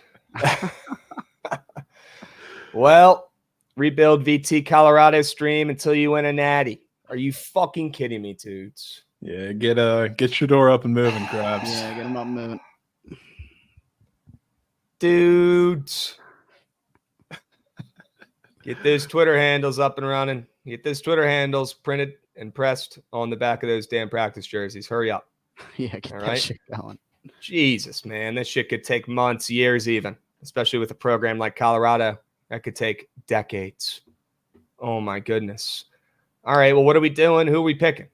[SPEAKER 3] Well, rebuild VT Colorado stream until you win a natty. Are you fucking kidding me, dudes?
[SPEAKER 4] Yeah, get Shador up and moving, Krabs.
[SPEAKER 6] Yeah, get him up and moving.
[SPEAKER 3] Dudes. Get those Twitter handles up and running. Get those Twitter handles printed and pressed on the back of those damn practice jerseys. Hurry up.
[SPEAKER 6] Yeah, get
[SPEAKER 3] All
[SPEAKER 6] that
[SPEAKER 3] right.
[SPEAKER 6] shit going.
[SPEAKER 3] Jesus, man. This shit could take months, years even, especially with a program like Colorado. That could take decades. Oh, my goodness. All right, well, what are we doing? Who are we picking?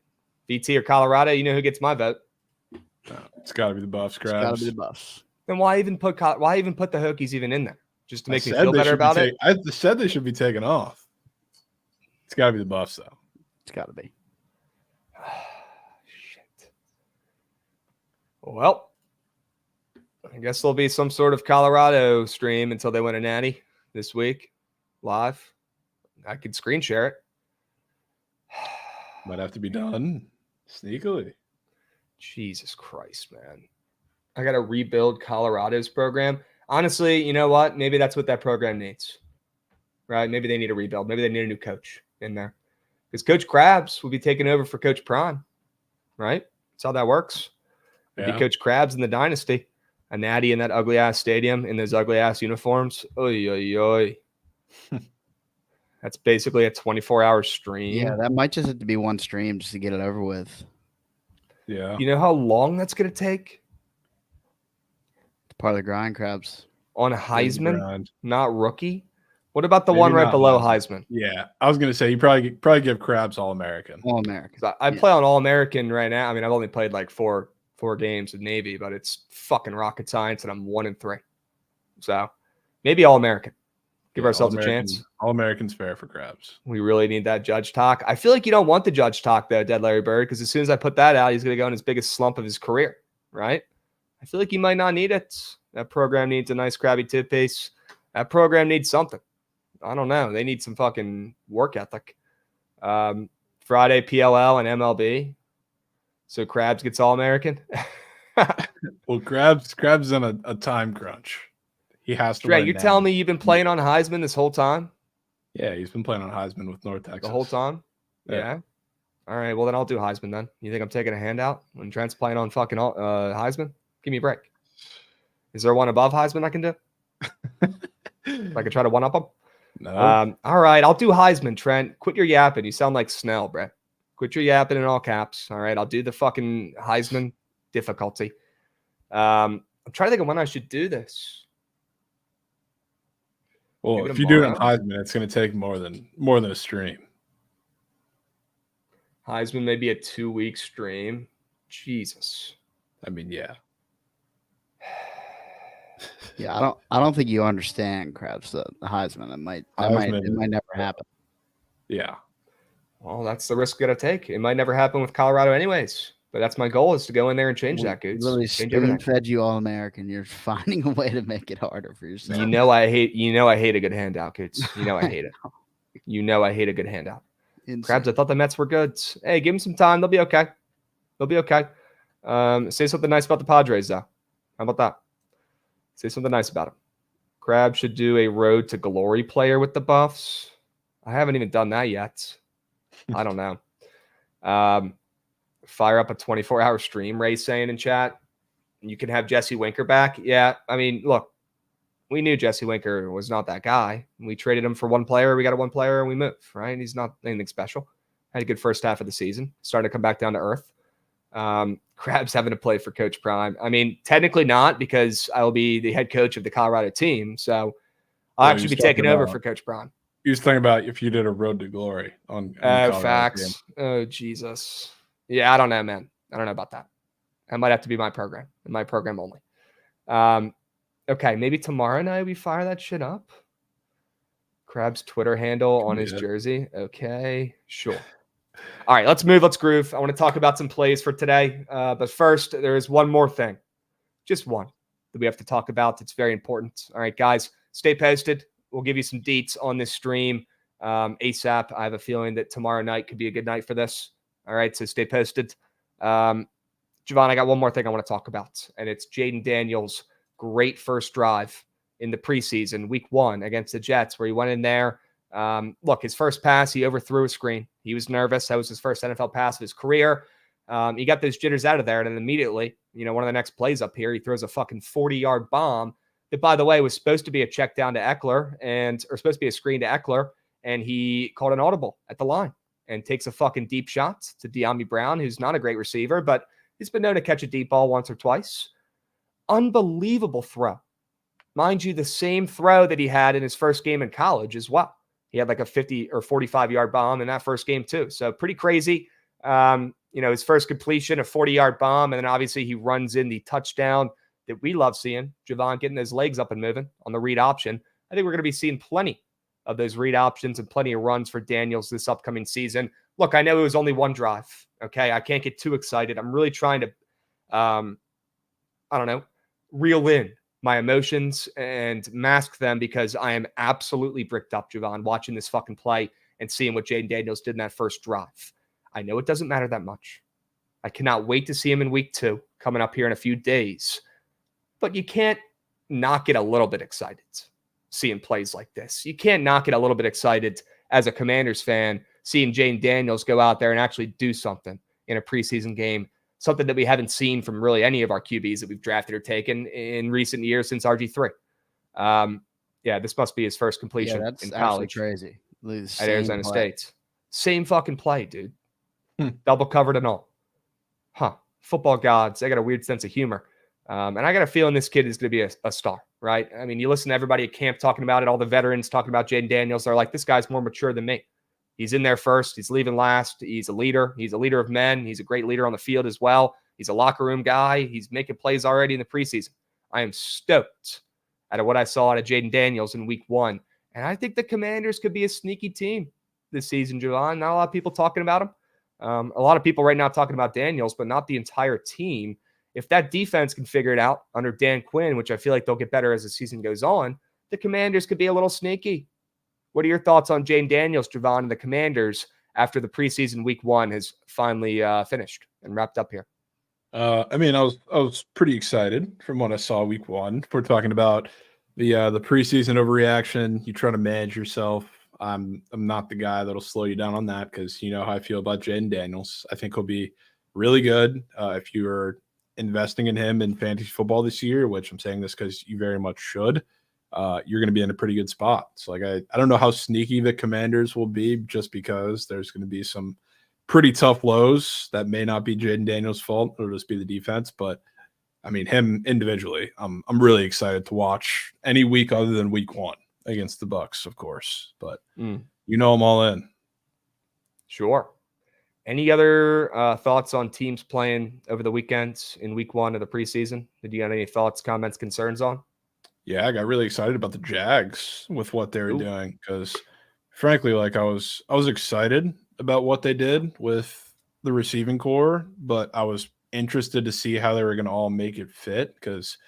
[SPEAKER 3] VT or Colorado? You know who gets my vote.
[SPEAKER 4] It's got to be the Buffs,
[SPEAKER 6] It's got to be
[SPEAKER 4] Krabs.
[SPEAKER 6] the Buffs.
[SPEAKER 3] Then why even put the Hokies even in there? Just to make me
[SPEAKER 4] said
[SPEAKER 3] feel
[SPEAKER 4] they
[SPEAKER 3] better
[SPEAKER 4] should be
[SPEAKER 3] about it?
[SPEAKER 4] I said they should be taken off. It's got to be the Buffs, though.
[SPEAKER 6] It's got to be.
[SPEAKER 3] Shit. Well, I guess there'll be some sort of Colorado stream until they win a natty this week, live. I could screen share it.
[SPEAKER 4] Might have to be done sneakily.
[SPEAKER 3] Jesus Christ, man. I got to rebuild Colorado's program. Honestly, you know what? Maybe that's what that program needs, right? Maybe they need a rebuild. Maybe they need a new coach in there. Because Coach Krabs will be taking over for Coach Prime, right? That's how that works. It'll be Coach Krabs in the dynasty. A natty in that ugly-ass stadium in those ugly-ass uniforms. Oy, oy, oy. That's basically a 24-hour stream.
[SPEAKER 6] Yeah, that might just have to be one stream just to get it over with.
[SPEAKER 4] Yeah.
[SPEAKER 3] You know how long that's going to take?
[SPEAKER 6] It's part of the grind, Krabs.
[SPEAKER 3] On Heisman,
[SPEAKER 4] Grind.
[SPEAKER 3] not rookie? What about the
[SPEAKER 4] Maybe
[SPEAKER 3] one right
[SPEAKER 4] not
[SPEAKER 3] below
[SPEAKER 4] Heisman.
[SPEAKER 3] Heisman?
[SPEAKER 4] Yeah. I was going to say, you probably give Krabs All-American.
[SPEAKER 6] All American.
[SPEAKER 3] 'Cause I play on All-American right now. I mean, I've only played like four games with Navy, but it's fucking rocket science, and I'm 1-3. So maybe All-American. Give ourselves a chance.
[SPEAKER 4] All-American's fair for Krabs.
[SPEAKER 3] We really need that judge talk. I feel like you don't want the judge talk, though, Dead Larry Bird, because as soon as I put that out, he's going to go in his biggest slump of his career, right? I feel like you might not need it. That program needs a nice crabby toothpaste. That program needs something. I don't know. They need some fucking work ethic. Friday, PLL and MLB. So Krabs gets All-American.
[SPEAKER 4] Well, Krabs in a time crunch. He has to.
[SPEAKER 3] Dre, you're telling me you've been playing on Heisman this whole time?
[SPEAKER 4] Yeah, he's been playing on Heisman with North Texas.
[SPEAKER 3] The whole time?
[SPEAKER 4] Yeah.
[SPEAKER 3] Yeah. All right. Well, then I'll do Heisman then. You think I'm taking a handout when Trent's playing on fucking Heisman? Give me a break. Is there one above Heisman I can do? I could try to one-up him?
[SPEAKER 4] No.
[SPEAKER 3] All right. I'll do Heisman, Trent. Quit your yapping. You sound like Snell, Brett. Quit your yapping in all caps. All right. I'll do the fucking Heisman difficulty. I'm trying to think of when I should do this.
[SPEAKER 4] Well,
[SPEAKER 3] maybe
[SPEAKER 4] if you do it on
[SPEAKER 3] tomorrow.
[SPEAKER 4] Heisman, it's going to take more than a stream.
[SPEAKER 3] Heisman may be a 2-week stream. Jesus.
[SPEAKER 4] I mean, yeah.
[SPEAKER 6] Yeah, I don't think you understand, Krabs. The Heisman. It might never happen.
[SPEAKER 4] Yeah.
[SPEAKER 3] Well, that's the risk that I take. It might never happen with Colorado anyways. But that's my goal, is to go in there and change that, dudes.
[SPEAKER 6] Literally
[SPEAKER 3] Change everything.
[SPEAKER 6] spoon-fed you All-American. You're finding a way to make it harder for yourself.
[SPEAKER 3] You know I hate a good handout, kids. You know I hate it. You know I hate a good handout.
[SPEAKER 6] Insane.
[SPEAKER 3] Krabs, I thought the Mets were good. Hey, give them some time. They'll be okay. They'll be okay. Say something nice about the Padres, though. How about that? Say something nice about them. Krabs should do a road to glory player with the Buffs. I haven't even done that yet. I don't know. Fire up a 24-hour stream, Ray saying in chat. You can have Jesse Winker back. Yeah, I mean, look, we knew Jesse Winker was not that guy. We traded him for one player. We got a one player, and we moved, right? He's not anything special. Had a good first half of the season. Starting to come back down to earth. Krabs having to play for Coach Prime. I mean, technically not, because I will be the head coach of the Colorado team. So I'll
[SPEAKER 4] Well,
[SPEAKER 3] actually be
[SPEAKER 4] he's
[SPEAKER 3] taking
[SPEAKER 4] talking
[SPEAKER 3] over
[SPEAKER 4] about-
[SPEAKER 3] for Coach Prime.
[SPEAKER 4] He was thinking about if you did a road to glory on
[SPEAKER 3] Oh,
[SPEAKER 4] Colorado
[SPEAKER 3] facts.
[SPEAKER 4] game.
[SPEAKER 3] Oh, Jesus. Yeah, I don't know, man. I don't know about that. That might have to be my program, and my program only. Okay, maybe tomorrow night we fire that shit up. Krabs' Twitter handle on his
[SPEAKER 4] Yeah.
[SPEAKER 3] jersey. Okay, sure. All right, let's move. Let's groove. I want to talk about some plays for today. But first, there is one more thing. Just one that we have to talk about. It's very important. All right, guys, stay posted. We'll give you some deets on this stream ASAP. I have a feeling that tomorrow night could be a good night for this. All right, so stay posted. Chat Jovan, I got one more thing I want to talk about, and it's Jaden Daniels' great first drive in the preseason, week 1 against the Jets, where he went in there. Look, his first pass, he overthrew a screen. He was nervous. That was his first NFL pass of his career. He got those jitters out of there, and then immediately, one of the next plays up here, he throws a fucking 40-yard bomb that, by the way, was supposed to be a check down to Eckler or supposed to be a screen to Eckler, and he called an audible at the line and takes a fucking deep shot to De'Ami Brown, who's not a great receiver, but he's been known to catch a deep ball once or twice. Unbelievable throw. Mind you, the same throw that he had in his first game in college as well. He had like a 50 or 45-yard bomb in that first game too. So pretty crazy. His first completion, a 40-yard bomb, and then obviously he runs in the touchdown that we love seeing. Jovan getting his legs up and moving on the read option. I think we're going to be seeing plenty of those read options and plenty of runs for Daniels this upcoming season. Look, I know it was only one drive. Okay, I can't get too excited. I'm really trying to, reel in my emotions and mask them because I am absolutely bricked up, Jovan, watching this fucking play and seeing what Jaden Daniels did in that first drive. I know it doesn't matter that much. I cannot wait to see him in week 2 coming up here in a few days. But you can't not get a little bit excited seeing plays like this. You can't not get a little bit excited as a Commanders fan seeing Jaden Daniels go out there and actually do something in a preseason game, something that we haven't seen from really any of our QBs that we've drafted or taken in recent years since RG3. This must be his first completion in college.
[SPEAKER 6] Crazy.
[SPEAKER 3] At Arizona State. Same fucking play, dude. Double covered and all. Football gods, they got a weird sense of humor. And I got a feeling this kid is going to be a star, right? I mean, you listen to everybody at camp talking about it, all the veterans talking about Jaden Daniels. They're like, this guy's more mature than me. He's in there first. He's leaving last. He's a leader. He's a leader of men. He's a great leader on the field as well. He's a locker room guy. He's making plays already in the preseason. I am stoked out of what I saw out of Jaden Daniels in week 1. And I think the Commanders could be a sneaky team this season, Jovan. Not a lot of people talking about him. A lot of people right now talking about Daniels, but not the entire team. If that defense can figure it out under Dan Quinn, which I feel like they'll get better as the season goes on, the Commanders could be a little sneaky. What are your thoughts on Jaden Daniels, Jovan, and the Commanders after the preseason week 1 has finally finished and wrapped up here?
[SPEAKER 4] I was pretty excited from what I saw week 1. We're talking about the preseason overreaction. You try to manage yourself. I'm not the guy that'll slow you down on that because you know how I feel about Jaden Daniels. I think he'll be really good if you are investing in him in fantasy football this year, which I'm saying this because you very much should. You're going to be in a pretty good spot. So I don't know how sneaky the Commanders will be just because there's going to be some pretty tough lows that may not be Jaden Daniels' fault. It'll just be the defense. But I mean, him individually, I'm really excited to watch any week other than week 1 against the Bucs, of course. But I'm all in.
[SPEAKER 3] Sure. Any other thoughts on teams playing over the weekend in week 1 of the preseason? Did you have any thoughts, comments, concerns on?
[SPEAKER 4] Yeah, I got really excited about the Jags with what they were doing because, frankly, I was excited about what they did with the receiving core, but I was interested to see how they were going to all make it fit because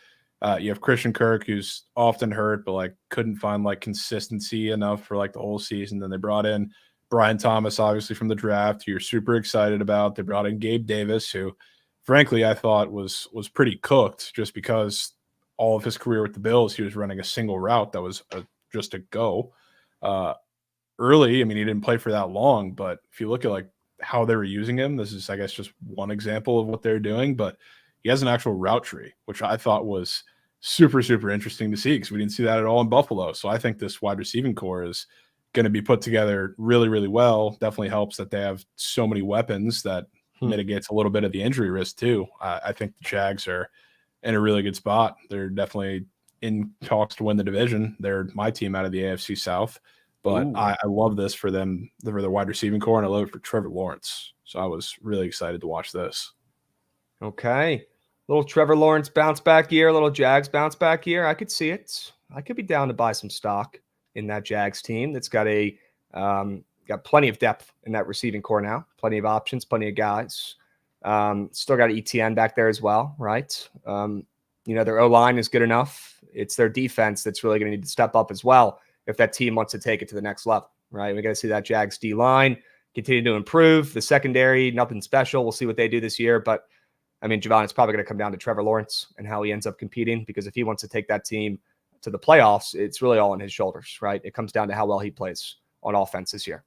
[SPEAKER 4] you have Christian Kirk, who's often hurt, but couldn't find consistency enough for the whole season. Then they brought in Brian Thomas, obviously from the draft, who you're super excited about. They brought in Gabe Davis, who, frankly, I thought was pretty cooked just because all of his career with the Bills, he was running a single route that was just a go. Early, I mean, he didn't play for that long, but if you look at how they were using him, this is, I guess, just one example of what they're doing. But he has an actual route tree, which I thought was super, super interesting to see because we didn't see that at all in Buffalo. So I think this wide receiving core is going to be put together really, really well. Definitely helps that they have so many weapons that mitigates a little bit of the injury risk too. I think the Jags are in a really good spot. They're definitely in talks to win the division. They're my team out of the AFC South, but I love this for them, for their wide receiving core, and I love it for Trevor Lawrence. So I was really excited to watch this.
[SPEAKER 3] Okay. Little Trevor Lawrence bounce back year, little Jags bounce back year. I could see it. I could be down to buy some stock in that Jags team that's got got plenty of depth in that receiving core now, plenty of options, plenty of guys. Still got ETN back there as well, right? Their O-line is good enough. It's their defense that's really going to need to step up as well if that team wants to take it to the next level, right? We got to see that Jags D-line continue to improve. The secondary, nothing special. We'll see what they do this year, but I mean, Jovan, it's probably going to come down to Trevor Lawrence and how he ends up competing, because if he wants to take that team to the playoffs, it's really all on his shoulders, right? It comes down to how well he plays on offense this year.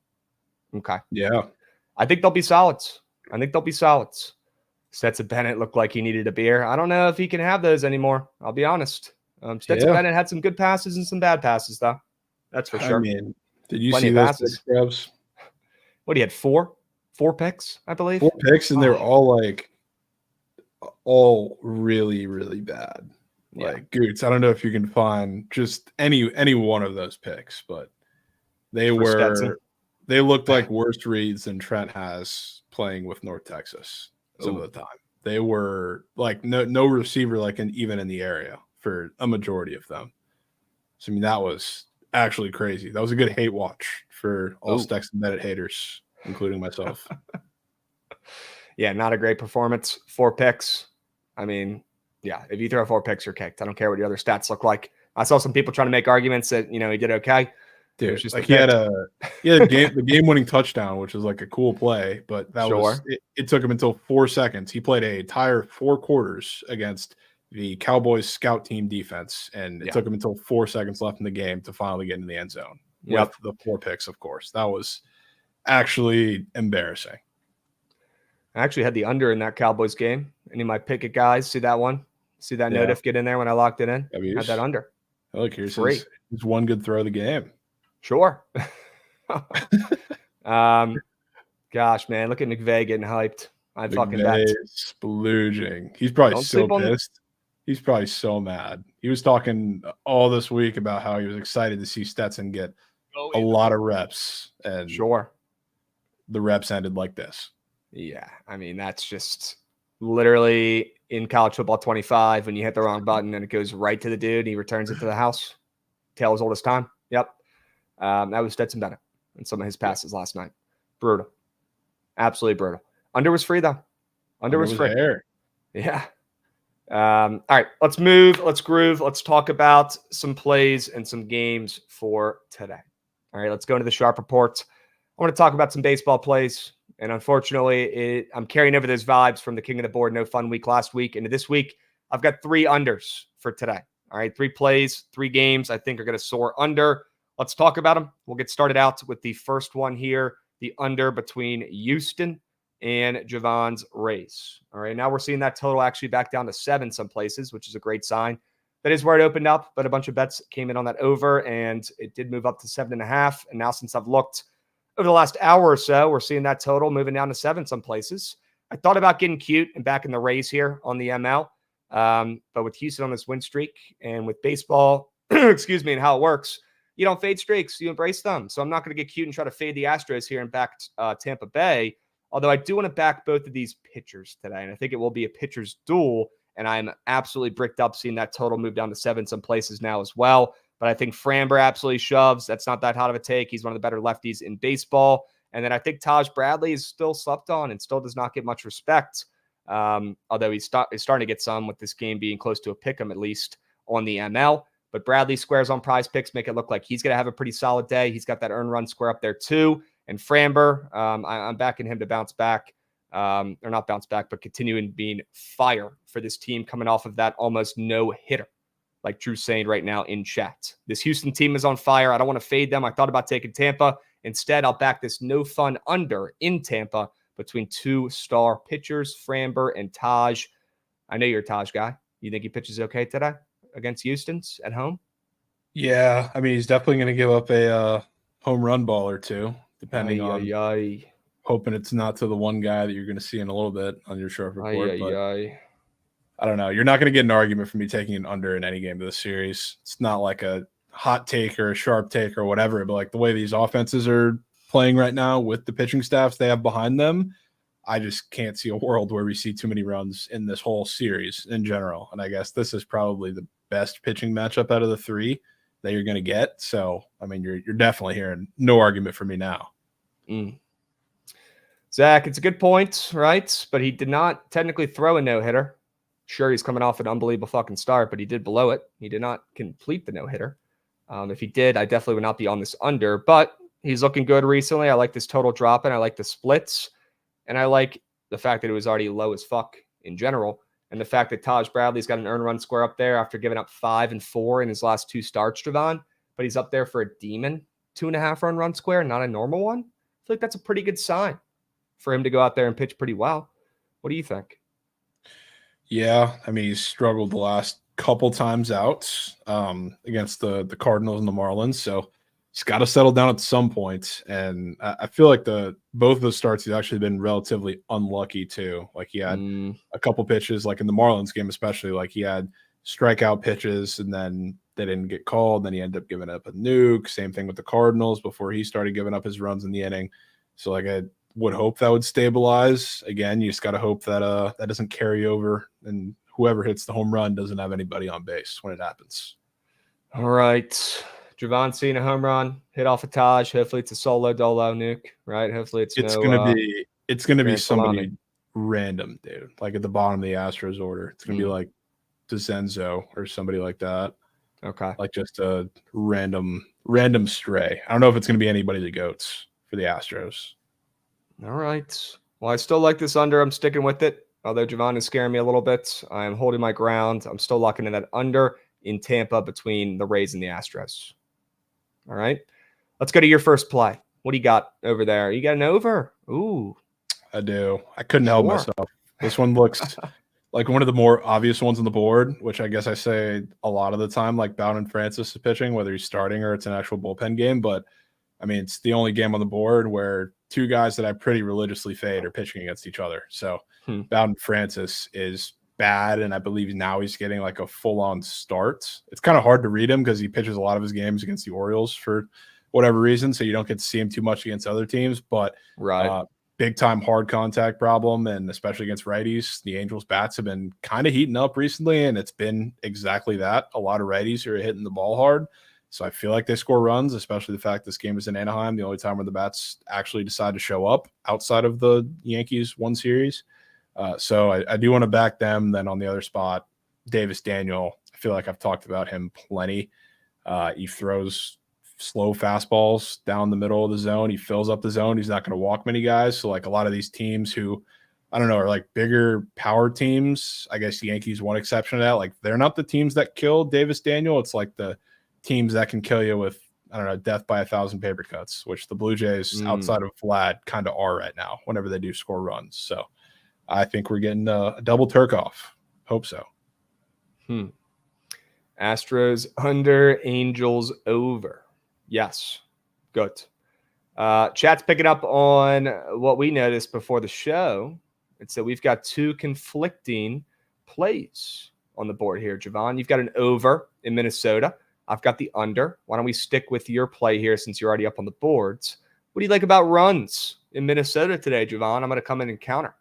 [SPEAKER 3] Okay.
[SPEAKER 4] Yeah.
[SPEAKER 3] I think they'll be solids. Stetson Bennett looked like he needed a beer. I don't know if he can have those anymore. I'll be honest. Stetson Bennett had some good passes and some bad passes, though. That's for sure.
[SPEAKER 4] I mean, did you
[SPEAKER 3] Plenty
[SPEAKER 4] see
[SPEAKER 3] of
[SPEAKER 4] those
[SPEAKER 3] passes.
[SPEAKER 4] picks, Krabs?
[SPEAKER 3] What, he had four picks, I believe?
[SPEAKER 4] 4 picks, and they're all really, really bad.
[SPEAKER 3] Yeah.
[SPEAKER 4] Like, Goots, I don't know if you can find just any one of those picks, but they looked like worse reads than Trent has playing with North Texas some of the time. They were like no receiver even in the area for a majority of them. So I mean, that was actually crazy. That was a good hate watch for all Stetson Bennett haters, including myself.
[SPEAKER 3] Yeah, not a great performance. 4 picks. I mean, yeah, if you throw 4 picks, you're kicked. I don't care what your other stats look like. I saw some people trying to make arguments that, he did okay.
[SPEAKER 4] Dude, he had the game-winning touchdown, which was like a cool play, but it took him until 4 seconds. He played an entire 4 quarters against the Cowboys scout team defense, and it took him until 4 seconds left in the game to finally get into the end zone with the 4 picks, of course. That was actually embarrassing.
[SPEAKER 3] I actually had the under in that Cowboys game. Any of my Pickett guys see that one? See that notif get in there when I locked it in? Had that under.
[SPEAKER 4] Look, here's one good throw of the game.
[SPEAKER 3] Sure. Gosh, man, look at McVay getting hyped. I fucking bet.
[SPEAKER 4] Splooging. He's probably so pissed. He's probably so mad. He was talking all this week about how he was excited to see Stetson get a lot of reps, and the reps ended like this.
[SPEAKER 3] Yeah, I mean, that's just literally in college football 25 when you hit the wrong button and it goes right to the dude. He returns it to the house. Tale as old as time. Yep. That was Stetson Bennett and some of his passes last night. Brutal. Absolutely brutal. Under was free, though. Under was free. Yeah. All right, let's move. Let's groove. Let's talk about some plays and some games for today. All right, let's go into the Sharp Report. I want to talk about some baseball plays. And unfortunately, I'm carrying over those vibes from the King of the Board No Fun Week last week into this week. I've got 3 unders for today. All right, 3 plays, 3 games I think are going to soar under. Let's talk about them. We'll get started out with the first one here, the under between Houston and Jovan's Rays. All right, now we're seeing that total actually back down to 7 some places, which is a great sign. That is where it opened up, but a bunch of bets came in on that over, and it did move up to 7.5. And now since I've looked over the last hour or so, we're seeing that total moving down to 7 some places. I thought about getting cute and backing the Rays here on the ML. But with Houston on this win streak and with baseball, and how it works, you don't fade streaks, you embrace them. So I'm not going to get cute and try to fade the Astros here and back Tampa Bay. Although I do want to back both of these pitchers today. And I think it will be a pitcher's duel. And I'm absolutely bricked up seeing that total move down to 7 some places now as well. But I think Framber absolutely shoves. That's not that hot of a take. He's one of the better lefties in baseball. And then I think Taj Bradley is still slept on and still does not get much respect. Although he's starting to get some with this game being close to a pick'em, at least on the ML. But Bradley squares on Prize Picks make it look like he's going to have a pretty solid day. He's got that earn run square up there too. And Framber, I'm backing him to bounce back. Or not bounce back, but continuing being fire for this team coming off of that almost no hitter. Like Drew's saying right now in chat. This Houston team is on fire. I don't want to fade them. I thought about taking Tampa. Instead, I'll back this no fun under in Tampa between 2 star pitchers, Framber and Taj. I know you're a Taj guy. You think he pitches okay today against Houston's at home?
[SPEAKER 4] Yeah, I mean, he's definitely going to give up a home run ball or 2, depending on hoping it's not to the one guy that you're going to see in a little bit on your short report. I don't know. You're not going to get an argument from me taking an under in any game of the series. It's not like a hot take or a sharp take or whatever, but like the way these offenses are playing right now with the pitching staffs they have behind them, I just can't see a world where we see too many runs in this whole series in general. And I guess this is probably the best pitching matchup out of the 3 that you're going to get. So, I mean, you're definitely hearing no argument for me now.
[SPEAKER 3] Zach, it's a good point, right? But he did not technically throw a no-hitter. Sure, he's coming off an unbelievable fucking start, but he did blow it. He did not complete the no-hitter. If he did, I definitely would not be on this under, but he's looking good recently. I like this total drop-in. I like the splits, and I like the fact that it was already low as fuck in general. And the fact that Taj Bradley's got an earned run score up there after giving up 5 and 4 in his last 2 starts, Jovan, but he's up there for a demon 2.5 run square, not a normal one. I feel like that's a pretty good sign for him to go out there and pitch pretty well. What do you think?
[SPEAKER 4] Yeah, I mean, he's struggled the last couple times out against the Cardinals and the Marlins, so he's got to settle down at some point. And I feel like both of the starts he's actually been relatively unlucky too. Like he had a couple pitches, like in the Marlins game especially, like he had strikeout pitches and then they didn't get called. Then he ended up giving up a nuke. Same thing with the Cardinals before he started giving up his runs in the inning. So like I would hope that would stabilize. Again, you just got to hope that that doesn't carry over and whoever hits the home run doesn't have anybody on base when it happens.
[SPEAKER 3] All right. Jovan seeing a home run, hit off a Taj. Hopefully it's a solo dolo nuke, right? Hopefully it's
[SPEAKER 4] gonna be somebody random, dude. Like at the bottom of the Astros order. It's gonna be like DeCenzo or somebody like that.
[SPEAKER 3] Okay.
[SPEAKER 4] Like just a random stray. I don't know if it's gonna be anybody the goats for the Astros.
[SPEAKER 3] All right. Well, I still like this under. I'm sticking with it. Although Jovan is scaring me a little bit, I am holding my ground. I'm still locking in that under in Tampa between the Rays and the Astros. All right. Let's go to your first play. What do you got over there? You got an over? Ooh.
[SPEAKER 4] I do. I couldn't help myself. This one looks like one of the more obvious ones on the board, which I guess I say a lot of the time, like Bowden Francis is pitching, whether he's starting or it's an actual bullpen game. But, I mean, it's the only game on the board where 2 guys that I pretty religiously fade are pitching against each other. So Bowden Francis is bad, and I believe now he's getting like a full-on start. It's kind of hard to read him because he pitches a lot of his games against the Orioles for whatever reason, so you don't get to see him too much against other teams. But big-time hard contact problem, and especially against righties, the Angels' bats have been kind of heating up recently, and it's been exactly that. A lot of righties are hitting the ball hard. So I feel like they score runs, especially the fact this game is in Anaheim, the only time where the bats actually decide to show up outside of the Yankees one series. So I do want to back them. Then on the other spot, Davis Daniel, I feel like I've talked about him plenty. He throws slow fastballs down the middle of the zone. He fills up the zone. He's not going to walk many guys. So like a lot of these teams who, I don't know, are like bigger power teams. I guess the Yankees one exception to that. Like they're not the teams that kill Davis Daniel. It's like the teams that can kill you with, I don't know, death by 1,000 paper cuts, which the Blue Jays outside of Vlad kind of are right now whenever they do score runs. So I think we're getting a double Turkoff. Hope so.
[SPEAKER 3] Astros under, Angels over. Yes. Good. Chat's picking up on what we noticed before the show. It's that we've got 2 conflicting plays on the board here. Jovan, you've got an over in Minnesota. I've got the under. Why don't we stick with your play here since you're already up on the boards? What do you like about runs in Minnesota today, Jovan? I'm going to come in and counter.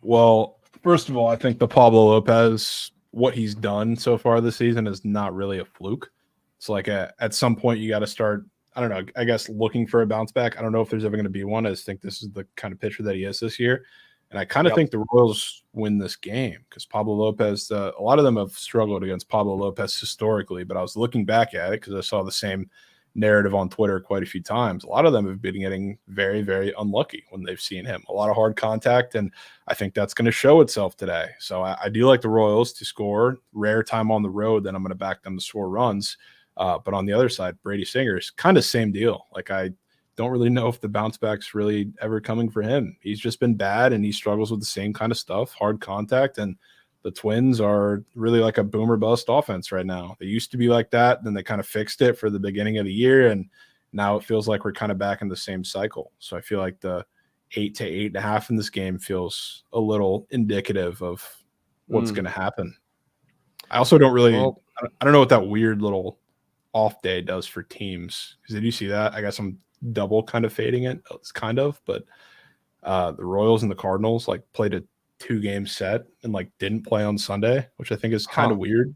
[SPEAKER 4] Well, first of all, I think the Pablo Lopez, what he's done so far this season is not really a fluke. It's like at some point you got to start, I don't know, I guess looking for a bounce back. I don't know if there's ever going to be one. I just think this is the kind of pitcher that he is this year. And I kind of think the Royals win this game because Pablo Lopez, a lot of them have struggled against Pablo Lopez historically, but I was looking back at it because I saw the same narrative on Twitter quite a few times. A lot of them have been getting very, very unlucky when they've seen him. A lot of hard contact, and I think that's going to show itself today. So I do like the Royals to score. Rare time on the road, then I'm going to back them to score runs. But on the other side, Brady Singer's kind of same deal. Like I don't really know if the bounce back's really ever coming for him. He's just been bad, and he struggles with the same kind of stuff, hard contact, and the Twins are really like a boomer bust offense right now. They used to be like that, then they kind of fixed it for the beginning of the year, and now it feels like we're kind of back in the same cycle. So I feel like the 8 to 8.5 in this game feels a little indicative of what's going to happen. I also don't really I don't know what that weird little off day does for teams. Because did you see that? I guess I'm double kind of fading it. It's kind of, but the Royals and the Cardinals like played a 2-game set and like didn't play on Sunday, which I think is kind of weird.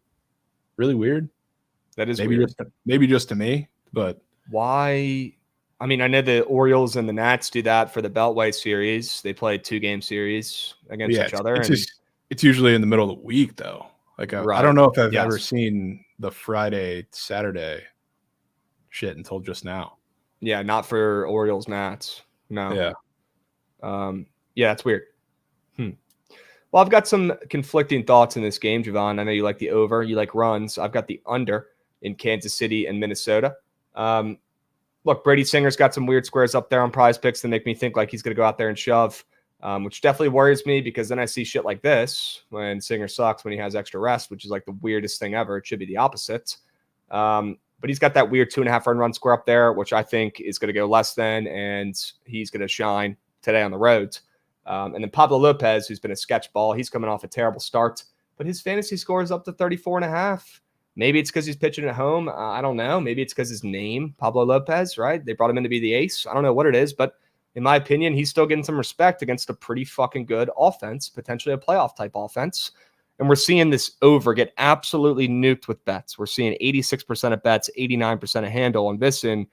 [SPEAKER 4] Really weird.
[SPEAKER 3] That is
[SPEAKER 4] maybe
[SPEAKER 3] weird.
[SPEAKER 4] Maybe just to me, but
[SPEAKER 3] why? I mean, I know the Orioles and the Nats do that for the Beltway series. They play a 2-game series against each other.
[SPEAKER 4] It's usually in the middle of the week though. Like I don't know if I've ever seen the Friday, Saturday shit until just now.
[SPEAKER 3] Yeah, not for Orioles Nats. No.
[SPEAKER 4] Yeah.
[SPEAKER 3] Yeah, that's weird. Well, I've got some conflicting thoughts in this game, Jovan. I know you like the over, you like runs. I've got the under in Kansas City and Minnesota. Look, Brady Singer's got some weird squares up there on Prize Picks that make me think like he's going to go out there and shove, which definitely worries me because then I see shit like this when Singer sucks when he has extra rest, which is like the weirdest thing ever. It should be the opposite. But he's got that weird 2.5 run square up there, which I think is going to go less than, and he's going to shine today on the road. And then Pablo Lopez, who's been a sketch ball, he's coming off a terrible start, but his fantasy score is up to 34.5. Maybe it's because he's pitching at home. I don't know. Maybe it's because his name, Pablo Lopez, right? They brought him in to be the ace. I don't know what it is, but in my opinion, he's still getting some respect against a pretty fucking good offense, potentially a playoff type offense. And we're seeing this over get absolutely nuked with bets. We're seeing 86% of bets, 89% of handle on Visson,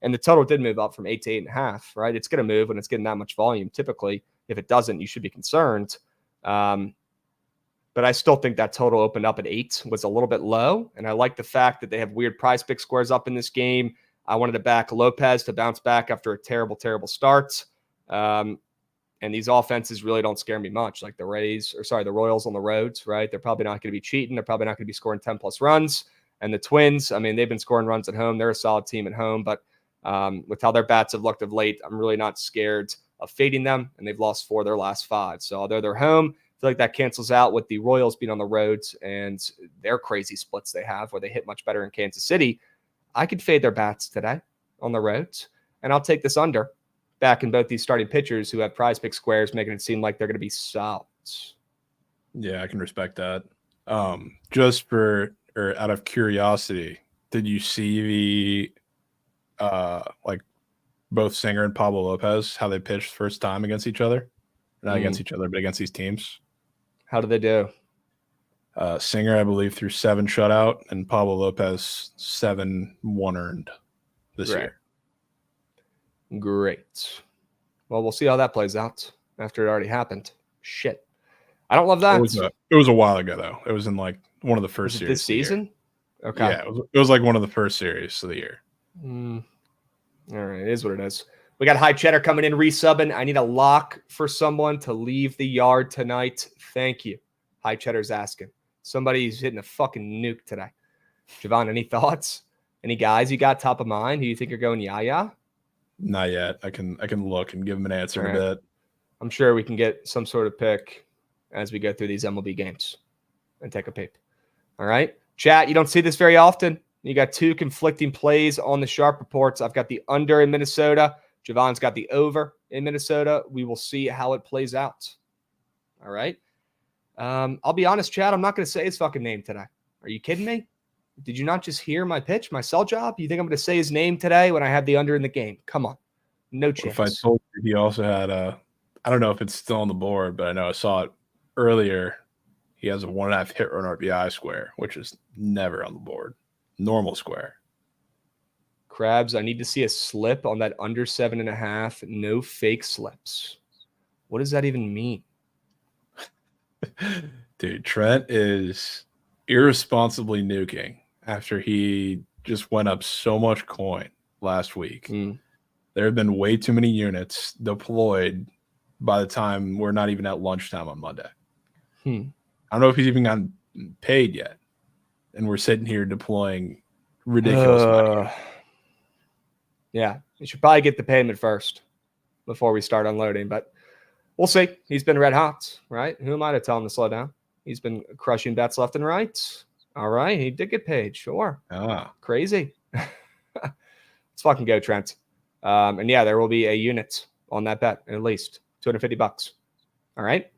[SPEAKER 3] and the total did move up from 8 to 8.5, right? It's going to move when it's getting that much volume. Typically, if it doesn't, you should be concerned. But I still think that total opened up at 8 was a little bit low. And I like the fact that they have weird Prize Pick squares up in this game. I wanted to back Lopez to bounce back after a terrible, terrible start. And these offenses really don't scare me much. Like the Royals on the roads, right? They're probably not going to be cheating. They're probably not going to be scoring 10 plus runs. And the Twins, I mean, they've been scoring runs at home. They're a solid team at home. But with how their bats have looked of late, I'm really not scared of fading them. And they've lost 4 of their last 5. So although they're home, I feel like that cancels out with the Royals being on the roads and their crazy splits they have where they hit much better in Kansas City. I could fade their bats today on the roads, and I'll take this under back in both these starting pitchers who have Prize Pick squares, making it seem like they're going to be solid.
[SPEAKER 4] Yeah, I can respect that. Just out of curiosity, did you see the like both Singer and Pablo Lopez, how they pitched first time against each other? Not against each other, but against these teams.
[SPEAKER 3] How do they do?
[SPEAKER 4] Singer, I believe, threw 7 shutout, and Pablo Lopez 7 1 earned this year.
[SPEAKER 3] Great. Well, we'll see how that plays out after it already happened. Shit. I don't love that.
[SPEAKER 4] It was a while ago, though. It was in like one of the first series.
[SPEAKER 3] This season? Okay.
[SPEAKER 4] Yeah, it was like one of the first series of the year.
[SPEAKER 3] All right. It is what it is. We got High Cheddar coming in, resubbing. I need a lock for someone to leave the yard tonight. Thank you. High Cheddar's asking. Somebody's hitting a fucking nuke today. Jovan, any thoughts? Any guys you got top of mind who you think are going yah-yah?
[SPEAKER 4] Not yet. I can look and give him an answer in a bit.
[SPEAKER 3] I'm sure we can get some sort of pick as we go through these MLB games and take a peep. All right. Chat, you don't see this very often. You got 2 conflicting plays on the Sharp reports. I've got the under in Minnesota. Javon's got the over in Minnesota. We will see how it plays out. All right. I'll be honest, Chad. I'm not going to say his fucking name today. Are you kidding me? Did you not just hear my pitch, my sell job? You think I'm going to say his name today when I have the under in the game? Come on. No chance.
[SPEAKER 4] If I told you he also had I don't know if it's still on the board, but I know I saw it earlier. He has a 1.5 hit run RBI square, which is never on the board. Normal square.
[SPEAKER 3] Krabs, I need to see a slip on that under 7.5. No fake slips. What does that even mean?
[SPEAKER 4] Dude, Trent is irresponsibly nuking after he just went up so much coin last week. There have been way too many units deployed by the time we're not even at lunchtime on Monday. I don't know if he's even gotten paid yet. And we're sitting here deploying ridiculous money.
[SPEAKER 3] Yeah, you should probably get the payment first before we start unloading, but we'll see. He's been red hot, right? Who am I to tell him to slow down? He's been crushing bets left and right. All right, he did get paid, sure. Crazy. Let's fucking go, Trent. And yeah, there will be a unit on that bet, at least $250. All right.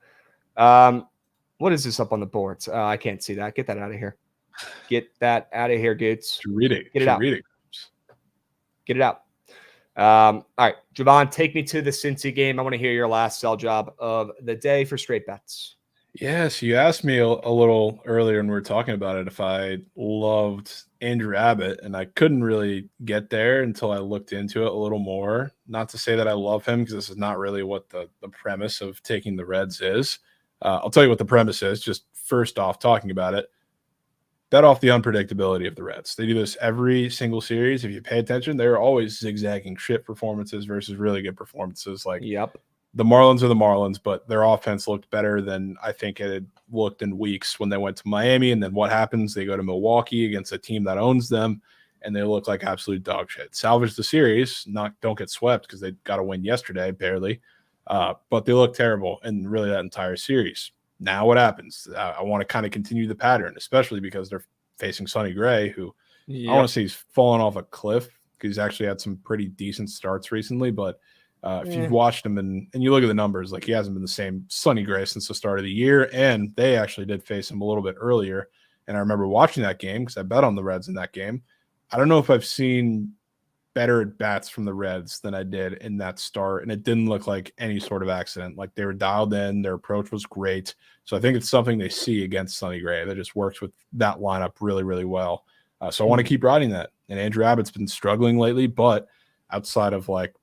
[SPEAKER 3] What is this up on the boards? I can't see that. Get that out of here. Get that out of here, Goots.
[SPEAKER 4] Read it.
[SPEAKER 3] Get it out. Get it out. All right, Jovan, take me to the Cincy game. I want to hear your last sell job of the day for straight bets.
[SPEAKER 4] Yes, you asked me a little earlier when we were talking about it if I loved Andrew Abbott, and I couldn't really get there until I looked into it a little more. Not to say that I love him, because this is not really what the premise of taking the Reds is. I'll tell you what the premise is, just first off talking about it. Bet off the unpredictability of the Reds. They do this every single series. If you pay attention, they're always zigzagging shit performances versus really good performances. Like the Marlins are the Marlins, but their offense looked better than I think it had looked in weeks when they went to Miami. And then what happens? They go to Milwaukee against a team that owns them, and they look like absolute dog shit. Salvage the series, don't get swept because they got a win yesterday, barely. But they look terrible in really that entire series. Now what happens? I want to kind of continue the pattern, especially because they're facing Sonny Gray, who I want to say he's fallen off a cliff because he's actually had some pretty decent starts recently. But if you've watched him and you look at the numbers, like he hasn't been the same Sonny Gray since the start of the year. And they actually did face him a little bit earlier. And I remember watching that game because I bet on the Reds in that game. I don't know if I've seen better at bats from the Reds than I did in that start. And it didn't look like any sort of accident. Like they were dialed in. Their approach was great. So I think it's something they see against Sonny Gray that just works with that lineup really, really well. So I want to keep riding that. And Andrew Abbott's been struggling lately, but outside of like,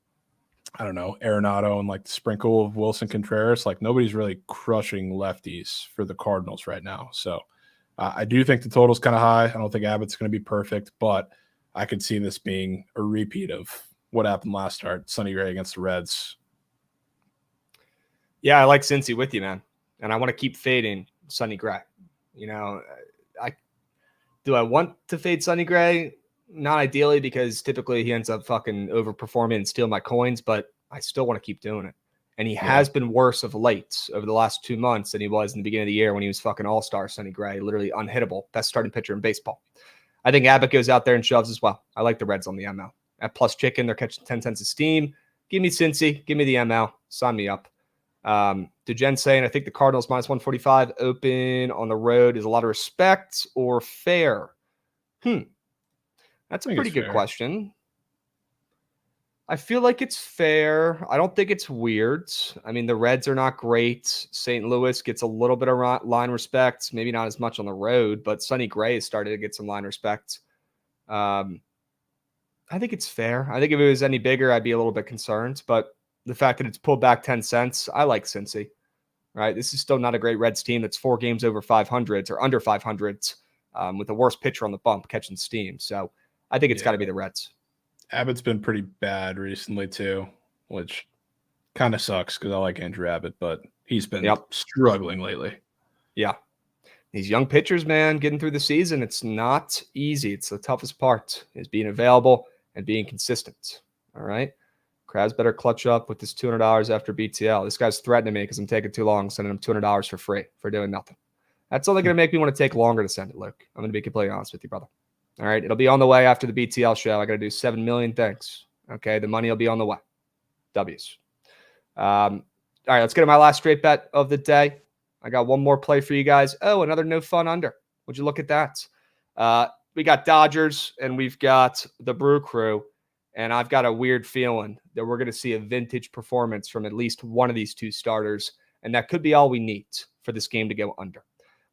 [SPEAKER 4] I don't know, Arenado and like the sprinkle of Wilson Contreras, like nobody's really crushing lefties for the Cardinals right now. So I do think the total's kind of high. I don't think Abbott's going to be perfect, but I could see this being a repeat of what happened last start, Sonny Gray against the Reds.
[SPEAKER 3] Yeah, I like Cincy with you, man. And I want to keep fading Sonny Gray. You know, do I want to fade Sonny Gray? Not ideally, because typically he ends up fucking overperforming and stealing my coins, but I still want to keep doing it. And he has been worse of late over the last 2 months than he was in the beginning of the year when he was fucking all-star Sonny Gray, literally unhittable, best starting pitcher in baseball. I think Abbott goes out there and shoves as well. I like the Reds on the ML. At plus chicken, they're catching 10 cents of steam. Give me Cincy. Give me the ML. Sign me up. DeGen saying, I think the Cardinals minus 145 open on the road is a lot of respect or fair? That's a pretty good question. I feel like it's fair. I don't think it's weird. I mean, the Reds are not great. St. Louis gets a little bit of line respect, maybe not as much on the road, but Sonny Gray has started to get some line respect. I think it's fair. I think if it was any bigger, I'd be a little bit concerned, but the fact that it's pulled back 10 cents, I like Cincy, right? This is still not a great Reds team that's 4 games over 500s or under 500s with the worst pitcher on the bump catching steam. So I think it's got to be the Reds.
[SPEAKER 4] Abbott's been pretty bad recently too, which kind of sucks because I like Andrew Abbott, but he's been struggling lately. Yeah.
[SPEAKER 3] These young pitchers, man, getting through the season, it's not easy. It's the toughest part is being available and being consistent. All right. Krabs better clutch up with this $200 after BTL. This guy's threatening me because I'm taking too long, sending him $200 for free for doing nothing. That's only going to make me want to take longer to send it, Luke. I'm going to be completely honest with you, brother. All right. It'll be on the way after the BTL show. I got to do 7 million things. Okay. The money will be on the way. W's. All right. Let's get to my last straight bet of the day. I got one more play for you guys. Oh, another no fun under. Would you look at that? We got Dodgers and we've got the Brew Crew. And I've got a weird feeling that we're going to see a vintage performance from at least one of these two starters. And that could be all we need for this game to go under.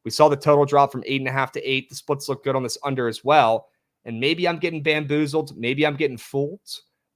[SPEAKER 3] We saw the total drop from 8.5 to 8. The splits look good on this under as well. And maybe I'm getting bamboozled. Maybe I'm getting fooled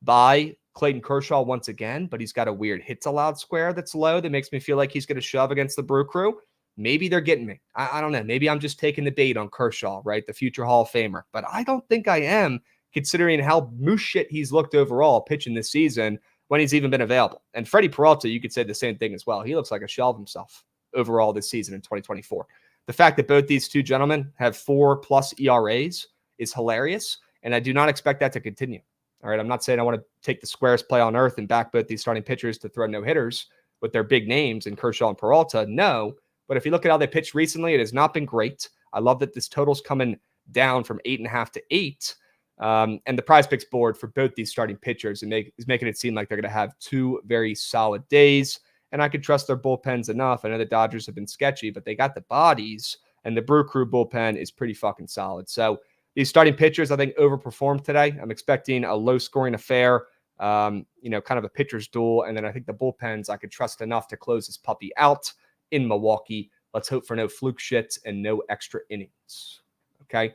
[SPEAKER 3] by Clayton Kershaw once again, but he's got a weird hits allowed square that's low that makes me feel like he's going to shove against the Brew Crew. Maybe they're getting me. I don't know. Maybe I'm just taking the bait on Kershaw, right? The future Hall of Famer. But I don't think I am, considering how moose shit he's looked overall pitching this season when he's even been available. And Freddie Peralta, you could say the same thing as well. He looks like a shell of himself overall this season in 2024. The fact that both these two gentlemen have 4+ ERAs is hilarious, and I do not expect that to continue. All right, I'm not saying I want to take the squarest play on earth and back both these starting pitchers to throw no-hitters with their big names in Kershaw and Peralta. No, but if you look at how they pitched recently, it has not been great. I love that this total's coming down from 8.5 to 8. And the prize picks board for both these starting pitchers is making it seem like they're going to have 2 very solid days. And I could trust their bullpens enough. I know the Dodgers have been sketchy, but they got the bodies, and the Brew Crew bullpen is pretty fucking solid. So these starting pitchers, I think, overperformed today. I'm expecting a low-scoring affair, kind of a pitcher's duel. And then I think the bullpens I could trust enough to close this puppy out in Milwaukee. Let's hope for no fluke shit and no extra innings. Okay?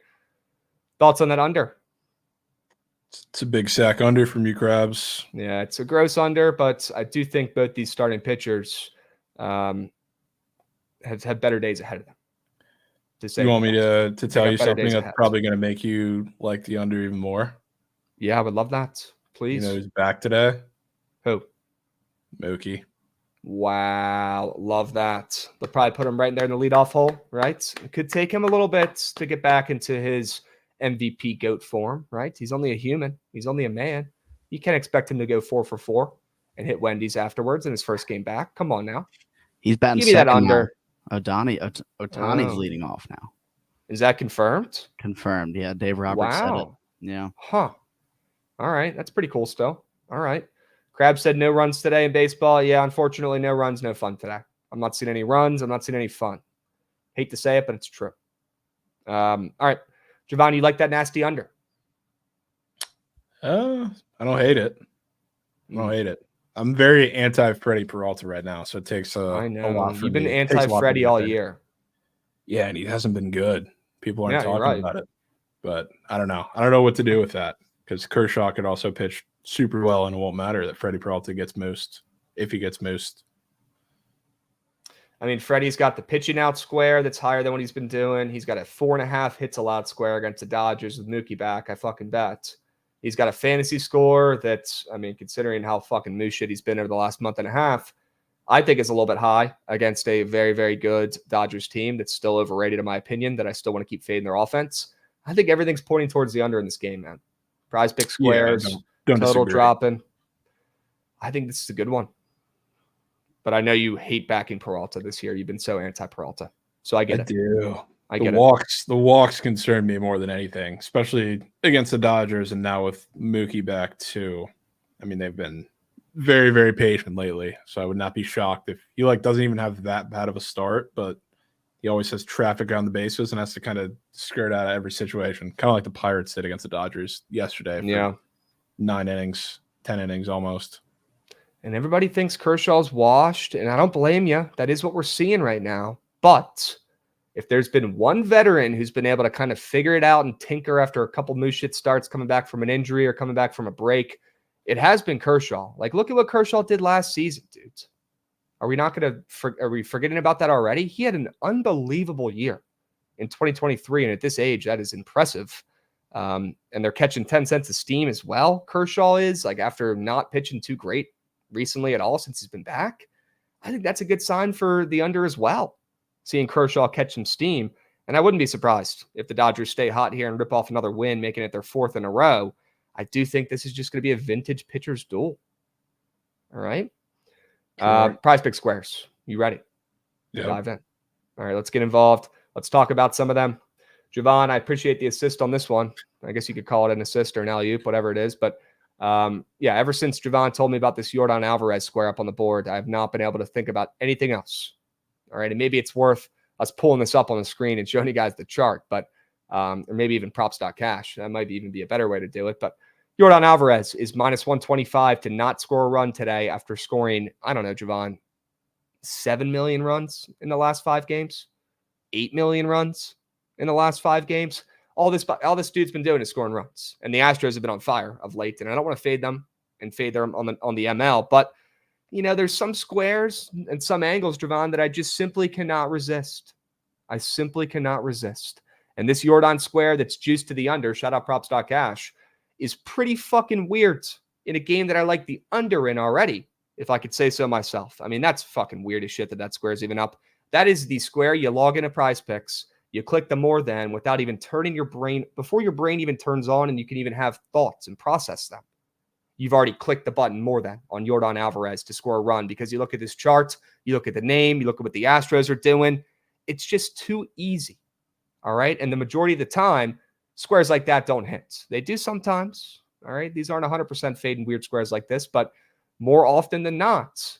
[SPEAKER 3] Thoughts on that under?
[SPEAKER 4] It's a big sack under from you, Krabs.
[SPEAKER 3] Yeah, it's a gross under, but I do think both these starting pitchers have better days ahead of them.
[SPEAKER 4] You want me to tell you something that's probably going to make you like the under even more?
[SPEAKER 3] Yeah, I would love that. Please.
[SPEAKER 4] You know who's back today?
[SPEAKER 3] Who?
[SPEAKER 4] Mookie.
[SPEAKER 3] Wow. Love that. They'll probably put him right in there in the leadoff hole, right? It could take him a little bit to get back into his MVP GOAT form, right? He's only a human. He's only a man. You can't expect him to go 4 for 4 and hit Wendy's afterwards in his first game back. Come on now.
[SPEAKER 6] He's batting
[SPEAKER 3] Give me that
[SPEAKER 6] second now.
[SPEAKER 3] under.
[SPEAKER 6] Otani's leading off now.
[SPEAKER 3] Is that confirmed?
[SPEAKER 6] Confirmed. Yeah, Dave Roberts said it.
[SPEAKER 3] Wow.
[SPEAKER 6] Yeah.
[SPEAKER 3] Huh. All right. That's pretty cool still. All right. Krabs said no runs today in baseball. Yeah, unfortunately, no runs, no fun today. I'm not seeing any runs. I'm not seeing any fun. Hate to say it, but it's true. All right. Jovan, you like that nasty under?
[SPEAKER 4] I don't hate it. I'm very anti-Freddie Peralta right now, so it takes
[SPEAKER 3] I know.
[SPEAKER 4] a lot for
[SPEAKER 3] You've
[SPEAKER 4] me.
[SPEAKER 3] been
[SPEAKER 4] It takes a lot for
[SPEAKER 3] anti-Freddie
[SPEAKER 4] me
[SPEAKER 3] all
[SPEAKER 4] to-
[SPEAKER 3] year.
[SPEAKER 4] Yeah, and he hasn't been good. People aren't
[SPEAKER 3] Yeah, you're
[SPEAKER 4] talking
[SPEAKER 3] right.
[SPEAKER 4] about it. But I don't know. I don't know what to do with that because Kershaw could also pitch super well, and it won't matter that Freddie Peralta gets moosed if he gets moosed.
[SPEAKER 3] I mean, Freddie's got the pitching out square that's higher than what he's been doing. He's got a 4.5 hits allowed square against the Dodgers with Mookie back. I fucking bet. He's got a fantasy score that's, I mean, considering how fucking moose shit he's been over the last month and a half, I think is a little bit high against a very, very good Dodgers team that's still overrated in my opinion, that I still want to keep fading their offense. I think everything's pointing towards the under in this game, man. Prize pick squares,
[SPEAKER 4] Don't
[SPEAKER 3] total
[SPEAKER 4] disagree.
[SPEAKER 3] dropping. I think this is a good one. But I know you hate backing Peralta this year. You've been so anti-Peralta. So I get it.
[SPEAKER 4] Do.
[SPEAKER 3] I get
[SPEAKER 4] The walks concern me more than anything, especially against the Dodgers and now with Mookie back too. I mean, they've been very, very patient lately. So I would not be shocked if he doesn't even have that bad of a start, but he always has traffic around the bases and has to kind of skirt out of every situation. Kind of like the Pirates did against the Dodgers yesterday. For 9 innings, 10 innings almost.
[SPEAKER 3] And everybody thinks Kershaw's washed, and I don't blame you. That is what we're seeing right now. But if there's been one veteran who's been able to kind of figure it out and tinker after a couple moose shit starts coming back from an injury or coming back from a break, it has been Kershaw. Like, look at what Kershaw did last season, dude. Are we forgetting about that already? He had an unbelievable year in 2023, and at this age, that is impressive. And they're catching 10 cents of steam as well. Kershaw is, like, after not pitching too great recently at all since he's been back. I think that's a good sign for the under as well, seeing Kershaw catch some steam. And I wouldn't be surprised if the Dodgers stay hot here and rip off another win, making it their 4th in a row. I do think this is just going to be a vintage pitcher's duel. All right. Prize pick squares. You ready?
[SPEAKER 4] Yeah.
[SPEAKER 3] Dive in. All right, let's get involved. Let's talk about some of them. Jovan, I appreciate the assist on this one. I guess you could call it an assist or an alley-oop, whatever it is. But yeah, ever since Jovan told me about this Yordan Alvarez square up on the board, I have not been able to think about anything else. All right, and maybe it's worth us pulling this up on the screen and showing you guys the chart, but or maybe even props.cash. That might even be a better way to do it. But Yordan Alvarez is minus 125 to not score a run today after scoring, I don't know, Jovan, 7 million runs in the last 5 games, 8 million runs in the last 5 games. All this dude's been doing is scoring runs, and the Astros have been on fire of late. And I don't want to fade them and fade them on the ML, but you know, there's some squares and some angles, Jovan, that I just simply cannot resist. I simply cannot resist. And this Yordan square that's juiced to the under, shout out props.cash, is pretty fucking weird in a game that I like the under in already, if I could say so myself. I mean, that's fucking weird as shit that square is even up. That is the square you log into Prize Picks. You click the more than without even turning your brain, before your brain even turns on and you can even have thoughts and process them. You've already clicked the button more than on Yordan Alvarez to score a run because you look at this chart, you look at the name, you look at what the Astros are doing. It's just too easy. All right. And the majority of the time, squares like that don't hit. They do sometimes. All right. These aren't 100% fading weird squares like this, but more often than not,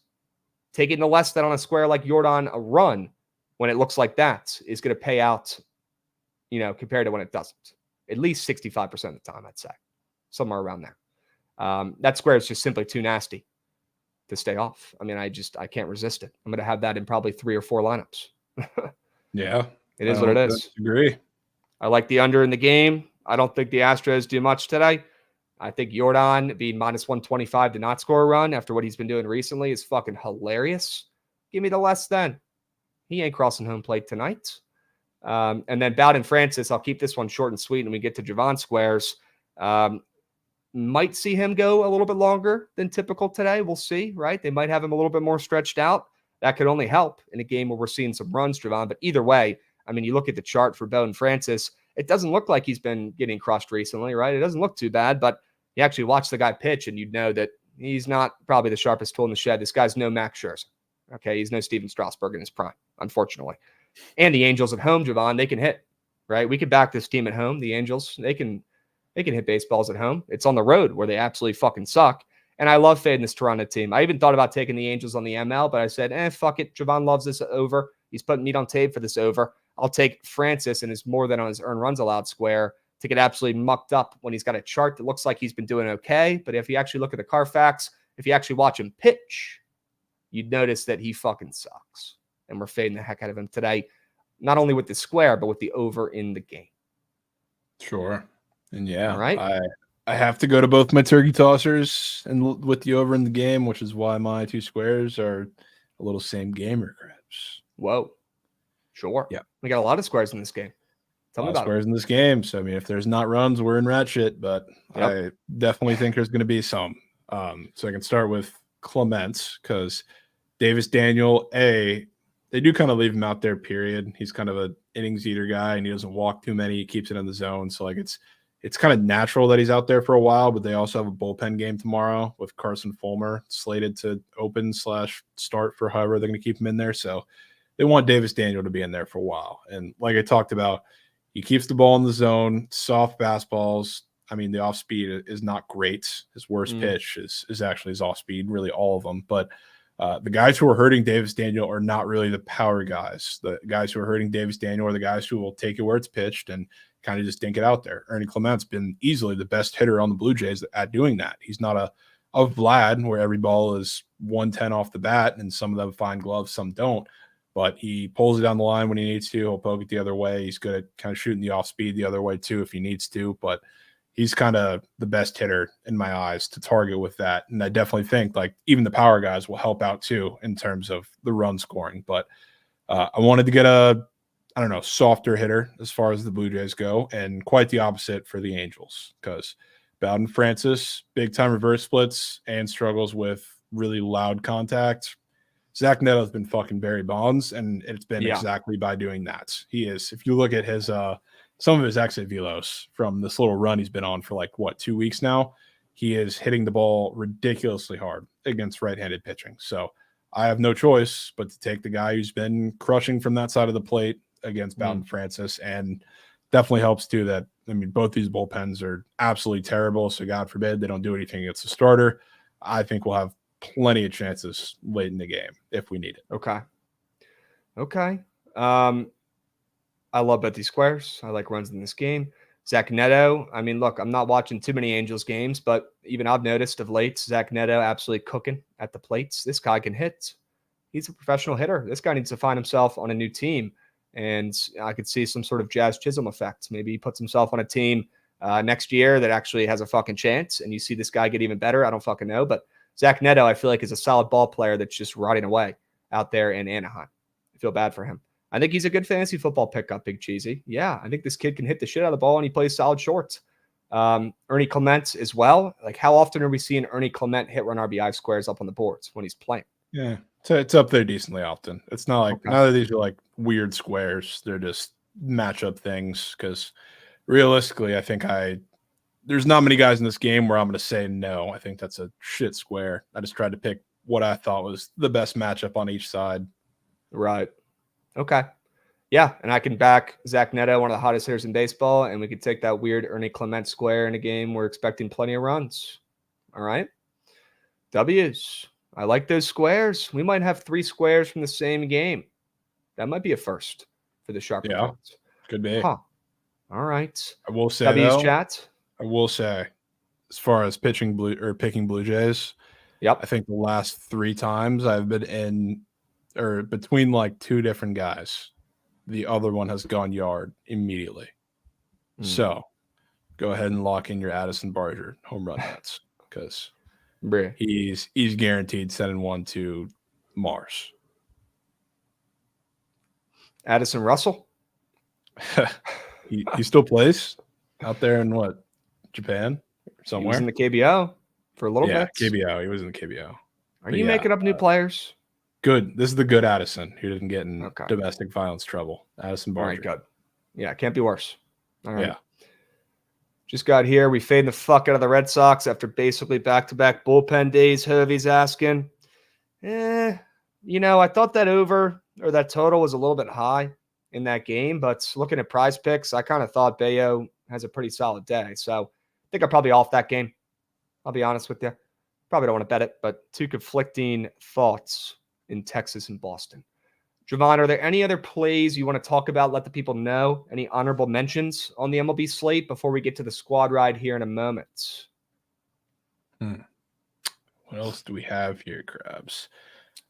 [SPEAKER 3] taking the less than on a square like Yordan a run when it looks like that is going to pay out, you know, compared to when it doesn't. At least 65% of the time, I'd say. Somewhere around there. That square is just simply too nasty to stay off. I mean, I can't resist it. I'm going to have that in probably 3 or 4 lineups.
[SPEAKER 4] Yeah.
[SPEAKER 3] It is what it is.
[SPEAKER 4] Agree.
[SPEAKER 3] I like the under in the game. I don't think the Astros do much today. I think Yordan being minus 125 to not score a run after what he's been doing recently is fucking hilarious. Give me the less than. He ain't crossing home plate tonight. And then Bowden Francis, I'll keep this one short and sweet and we get to Jovan squares. might see him go a little bit longer than typical today. We'll see, right? They might have him a little bit more stretched out. That could only help in a game where we're seeing some runs, Jovan. But either way, I mean, you look at the chart for Bowden Francis, it doesn't look like he's been getting crushed recently, right? It doesn't look too bad, but you actually watch the guy pitch and you'd know that he's not probably the sharpest tool in the shed. This guy's no Max Scherzer. Okay, he's no Steven Strasburg in his prime, unfortunately. And the Angels at home, Jovan, they can hit, right? We could back this team at home. The Angels, they can hit baseballs at home. It's on the road where they absolutely fucking suck. And I love fading this Toronto team. I even thought about taking the Angels on the ML, but I said, fuck it. Jovan loves this over. He's putting meat on tape for this over. I'll take Francis and his more than on his earned runs allowed square to get absolutely mucked up when he's got a chart that looks like he's been doing okay. But if you actually look at the Carfax, if you actually watch him pitch, you'd notice that he fucking sucks. And we're fading the heck out of him today, not only with the square, but with the over in the game.
[SPEAKER 4] Sure. And yeah,
[SPEAKER 3] all right.
[SPEAKER 4] I have to go to both my turkey tossers and with the over in the game, which is why my two squares are a little same gamer Krabs.
[SPEAKER 3] Whoa. Sure.
[SPEAKER 4] Yeah.
[SPEAKER 3] We got a lot of squares in this game. Tell me about
[SPEAKER 4] squares in this game. So, I mean, if there's not runs, we're in rat shit, but I definitely think there's going to be some. So I can start with Clements because Davis Daniel, they do kind of leave him out there, period. He's kind of an innings eater guy, and he doesn't walk too many. He keeps it in the zone. So, like, it's kind of natural that he's out there for a while, but they also have a bullpen game tomorrow with Carson Fulmer slated to open/start for however they're going to keep him in there. So they want Davis Daniel to be in there for a while. And like I talked about, he keeps the ball in the zone, soft fastballs. I mean, the off speed is not great. His worst pitch is actually his off speed, really all of them. But the guys who are hurting Davis Daniel are not really the power guys. The guys who are hurting Davis Daniel are the guys who will take it where it's pitched and kind of just dink it out there. Ernie Clement's been easily the best hitter on the Blue Jays at doing that. He's not a Vlad where every ball is 110 off the bat and some of them find gloves, some don't. But he pulls it down the line when he needs to. He'll poke it the other way. He's good at kind of shooting the off speed the other way too if he needs to. But he's kind of the best hitter in my eyes to target with that. And I definitely think like even the power guys will help out too in terms of the run scoring. But I wanted to get a softer hitter as far as the Blue Jays go, and quite the opposite for the Angels because Bowden Francis, big time reverse splits and struggles with really loud contact. Zach Neto's been fucking Barry Bonds, and it's been exactly by doing that. He is, if you look at his some of his exit velos from this little run he's been on for 2 weeks now, he is hitting the ball ridiculously hard against right-handed pitching. So I have no choice but to take the guy who's been crushing from that side of the plate against Bowden Francis, and definitely helps too that, I mean, both these bullpens are absolutely terrible, so God forbid they don't do anything against the starter. I think we'll have plenty of chances late in the game if we need it.
[SPEAKER 3] Okay. I love both these squares. I like runs in this game. Zach Neto, I mean, look, I'm not watching too many Angels games, but even I've noticed of late, Zach Neto absolutely cooking at the plates. This guy can hit. He's a professional hitter. This guy needs to find himself on a new team. And I could see some sort of Jazz Chisholm effect. Maybe he puts himself on a team next year that actually has a fucking chance, and you see this guy get even better. I don't fucking know. But Zach Neto, I feel like, is a solid ball player that's just rotting away out there in Anaheim. I feel bad for him. I think he's a good fantasy football pickup, Big Cheesy. Yeah, I think this kid can hit the shit out of the ball, and he plays solid shorts. Ernie Clement as well. Like, how often are we seeing Ernie Clement hit run RBI squares up on the boards when he's playing?
[SPEAKER 4] Yeah, so it's up there decently often. It's not like none of these are like weird squares. They're just matchup things because realistically, I think there's not many guys in this game where I'm going to say no. I think that's a shit square. I just tried to pick what I thought was the best matchup on each side.
[SPEAKER 3] Right. Okay. Yeah, and I can back Zach Neto, one of the hottest hitters in baseball, and we could take that weird Ernie Clement square in a game we're expecting plenty of runs. All right. W's. I like those squares. We might have 3 squares from the same game. That might be a first for the Sharp.
[SPEAKER 4] Yeah, could be.
[SPEAKER 3] Huh. All right.
[SPEAKER 4] I will say,
[SPEAKER 3] W's chat.
[SPEAKER 4] I will say, as far as picking Blue Jays, I think the last 3 times I've been in or between like 2 different guys, the other one has gone yard immediately. So go ahead and lock in your Addison Barger home run bets because he's guaranteed sending one to Mars.
[SPEAKER 3] Addison Russell?
[SPEAKER 4] he still plays out there in what, Japan? somewhere.
[SPEAKER 3] He was in the KBO for a little bit.
[SPEAKER 4] Yeah, KBO. He was in the KBO.
[SPEAKER 3] Are you making up new players?
[SPEAKER 4] Good. This is the good Addison who didn't get in
[SPEAKER 3] Okay.
[SPEAKER 4] domestic violence trouble. Addison
[SPEAKER 3] All
[SPEAKER 4] Barger.
[SPEAKER 3] right, good. Yeah, can't be worse. All right.
[SPEAKER 4] Yeah.
[SPEAKER 3] Just got here. We faded the fuck out of the Red Sox after basically back-to-back bullpen days. Hovey's asking. I thought that over or that total was a little bit high in that game, but looking at Prize Picks, I kind of thought Bayo has a pretty solid day. So I think I'm probably off that game. I'll be honest with you. Probably don't want to bet it, but two conflicting thoughts in Texas and Boston. Jovan, are there any other plays you want to talk about? Let the people know. Any honorable mentions on the MLB slate before we get to the squad ride here in a moment?
[SPEAKER 4] What else do we have here, Krabs?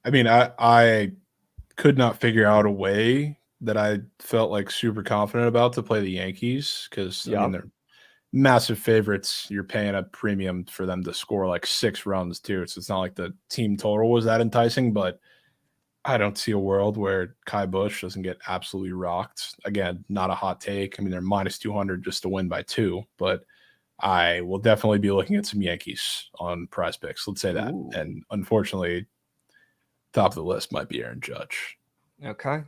[SPEAKER 4] I mean, I could not figure out a way that I felt like super confident about to play the Yankees because I mean they're massive favorites. You're paying a premium for them to score like 6 runs too. So it's not like the team total was that enticing, but I don't see a world where Kai Busch doesn't get absolutely rocked. Again, not a hot take. I mean, they're minus 200 just to win by 2, but I will definitely be looking at some Yankees on Prize Picks. Let's say that. Ooh. And unfortunately, top of the list might be Aaron Judge.
[SPEAKER 3] Okay.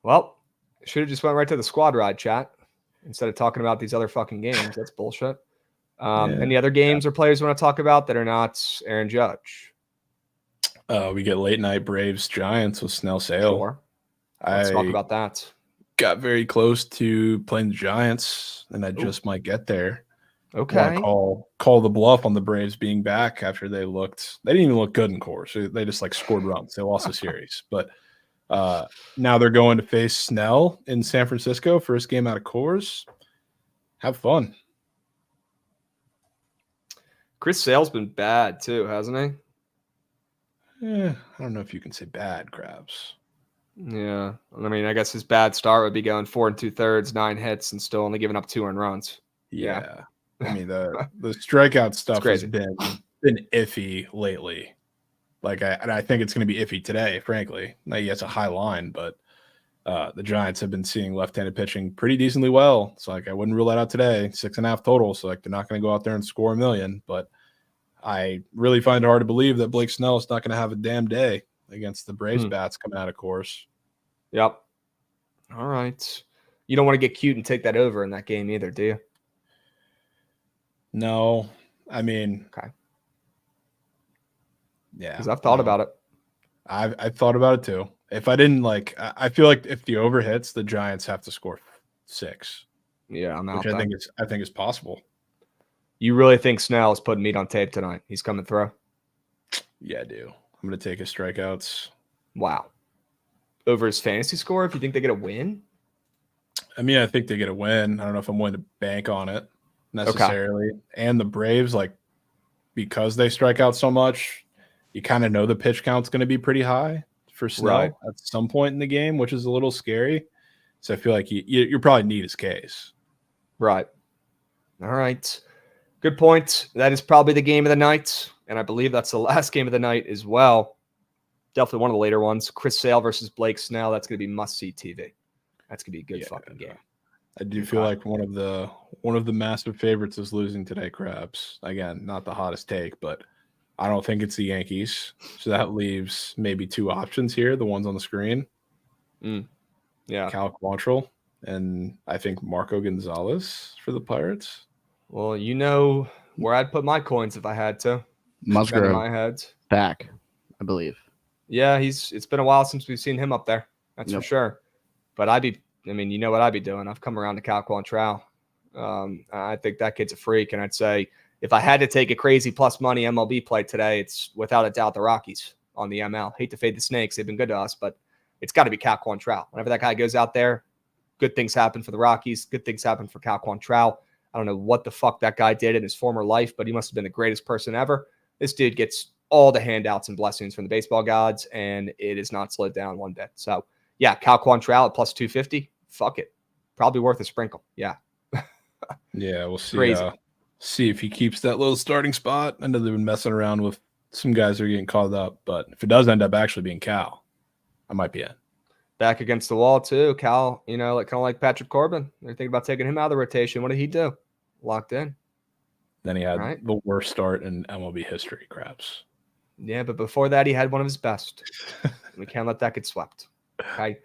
[SPEAKER 3] Well, should have just went right to the squad ride, chat, instead of talking about these other fucking games. That's bullshit. Any other games or players you want to talk about that are not Aaron Judge?
[SPEAKER 4] We get late night Braves Giants with Snell Sale.
[SPEAKER 3] Sure. Let's talk about that.
[SPEAKER 4] Got very close to playing the Giants, and I just might get there.
[SPEAKER 3] Okay.
[SPEAKER 4] Call the bluff on the Braves being back after they didn't even look good in Coors. They just scored runs. They lost the series. But now they're going to face Snell in San Francisco, first game out of Coors. Have fun.
[SPEAKER 3] Chris Sale's been bad too, hasn't he?
[SPEAKER 4] I don't know if you can say bad, Krabs.
[SPEAKER 3] Yeah. I mean, I guess his bad start would be going 4 2/3, 9 hits, and still only giving up 2 earned runs.
[SPEAKER 4] Yeah. I mean, the strikeout stuff has been iffy lately. And I think it's going to be iffy today, frankly. Now, he has a high line, but the Giants have been seeing left-handed pitching pretty decently well. So, I wouldn't rule that out today. 6.5 total. So, they're not going to go out there and score a million. But I really find it hard to believe that Blake Snell is not going to have a damn day against the Braves bats coming out of Coors.
[SPEAKER 3] Yep. All right. You don't want to get cute and take that over in that game either, do you?
[SPEAKER 4] No. I mean,
[SPEAKER 3] okay.
[SPEAKER 4] Yeah.
[SPEAKER 3] Because I've thought about it.
[SPEAKER 4] I've thought about it too. If I didn't I feel like if the over hits, the Giants have to score 6.
[SPEAKER 3] Yeah, I'm out.
[SPEAKER 4] Which I think is possible.
[SPEAKER 3] You really think Snell is putting meat on tape tonight? He's coming through?
[SPEAKER 4] Yeah, I do. I'm going to take his strikeouts.
[SPEAKER 3] Wow. Over his fantasy score, if you think they get a win?
[SPEAKER 4] I mean, I think they get a win. I don't know if I'm willing to bank on it necessarily. Okay. And the Braves, because they strike out so much, you kind of know the pitch count's going to be pretty high for Snell at some point in the game, which is a little scary. So I feel like you probably need his case.
[SPEAKER 3] Right. All right. Good point. That is probably the game of the night, and I believe that's the last game of the night as well. Definitely one of the later ones. Chris Sale versus Blake Snell. That's going to be must-see TV. That's going to be a good fucking game.
[SPEAKER 4] I do feel like one of the massive favorites is losing today, Krabs. Again, not the hottest take, but I don't think it's the Yankees. So that leaves maybe 2 options here, the ones on the screen.
[SPEAKER 3] Yeah.
[SPEAKER 4] Cal Quantrill, and I think Marco Gonzalez for the Pirates.
[SPEAKER 3] Well, you know where I'd put my coins if I had to.
[SPEAKER 6] Musgrove
[SPEAKER 3] my head.
[SPEAKER 6] Back, I believe.
[SPEAKER 3] Yeah, it's been a while since we've seen him up there. That's for sure. But you know what I'd be doing. I've come around to Cal Quantrill. I think that kid's a freak. And I'd say if I had to take a crazy plus money MLB play today, it's without a doubt the Rockies on the ML. Hate to fade the Snakes. They've been good to us, but it's got to be Cal Quantrill. Whenever that guy goes out there, good things happen for the Rockies. Good things happen for Cal Quantrill. I don't know what the fuck that guy did in his former life, but he must have been the greatest person ever. This dude gets all the handouts and blessings from the baseball gods, and it is not slowed down one bit. So, yeah, Cal Quantrill at plus 250. Fuck it. Probably worth a sprinkle. Yeah.
[SPEAKER 4] Yeah, we'll see. See if he keeps that little starting spot. I know they've been messing around with some guys that are getting caught up, but if it does end up actually being Cal, I might be in.
[SPEAKER 3] Back against the wall, too. Cal, kind of like Patrick Corbin. They're thinking about taking him out of the rotation. What did he do? Locked in.
[SPEAKER 4] Then he had
[SPEAKER 3] Right.
[SPEAKER 4] the worst start in MLB history, Krabs.
[SPEAKER 3] Yeah, but before that, he had one of his best. We can't let that get swept. Okay.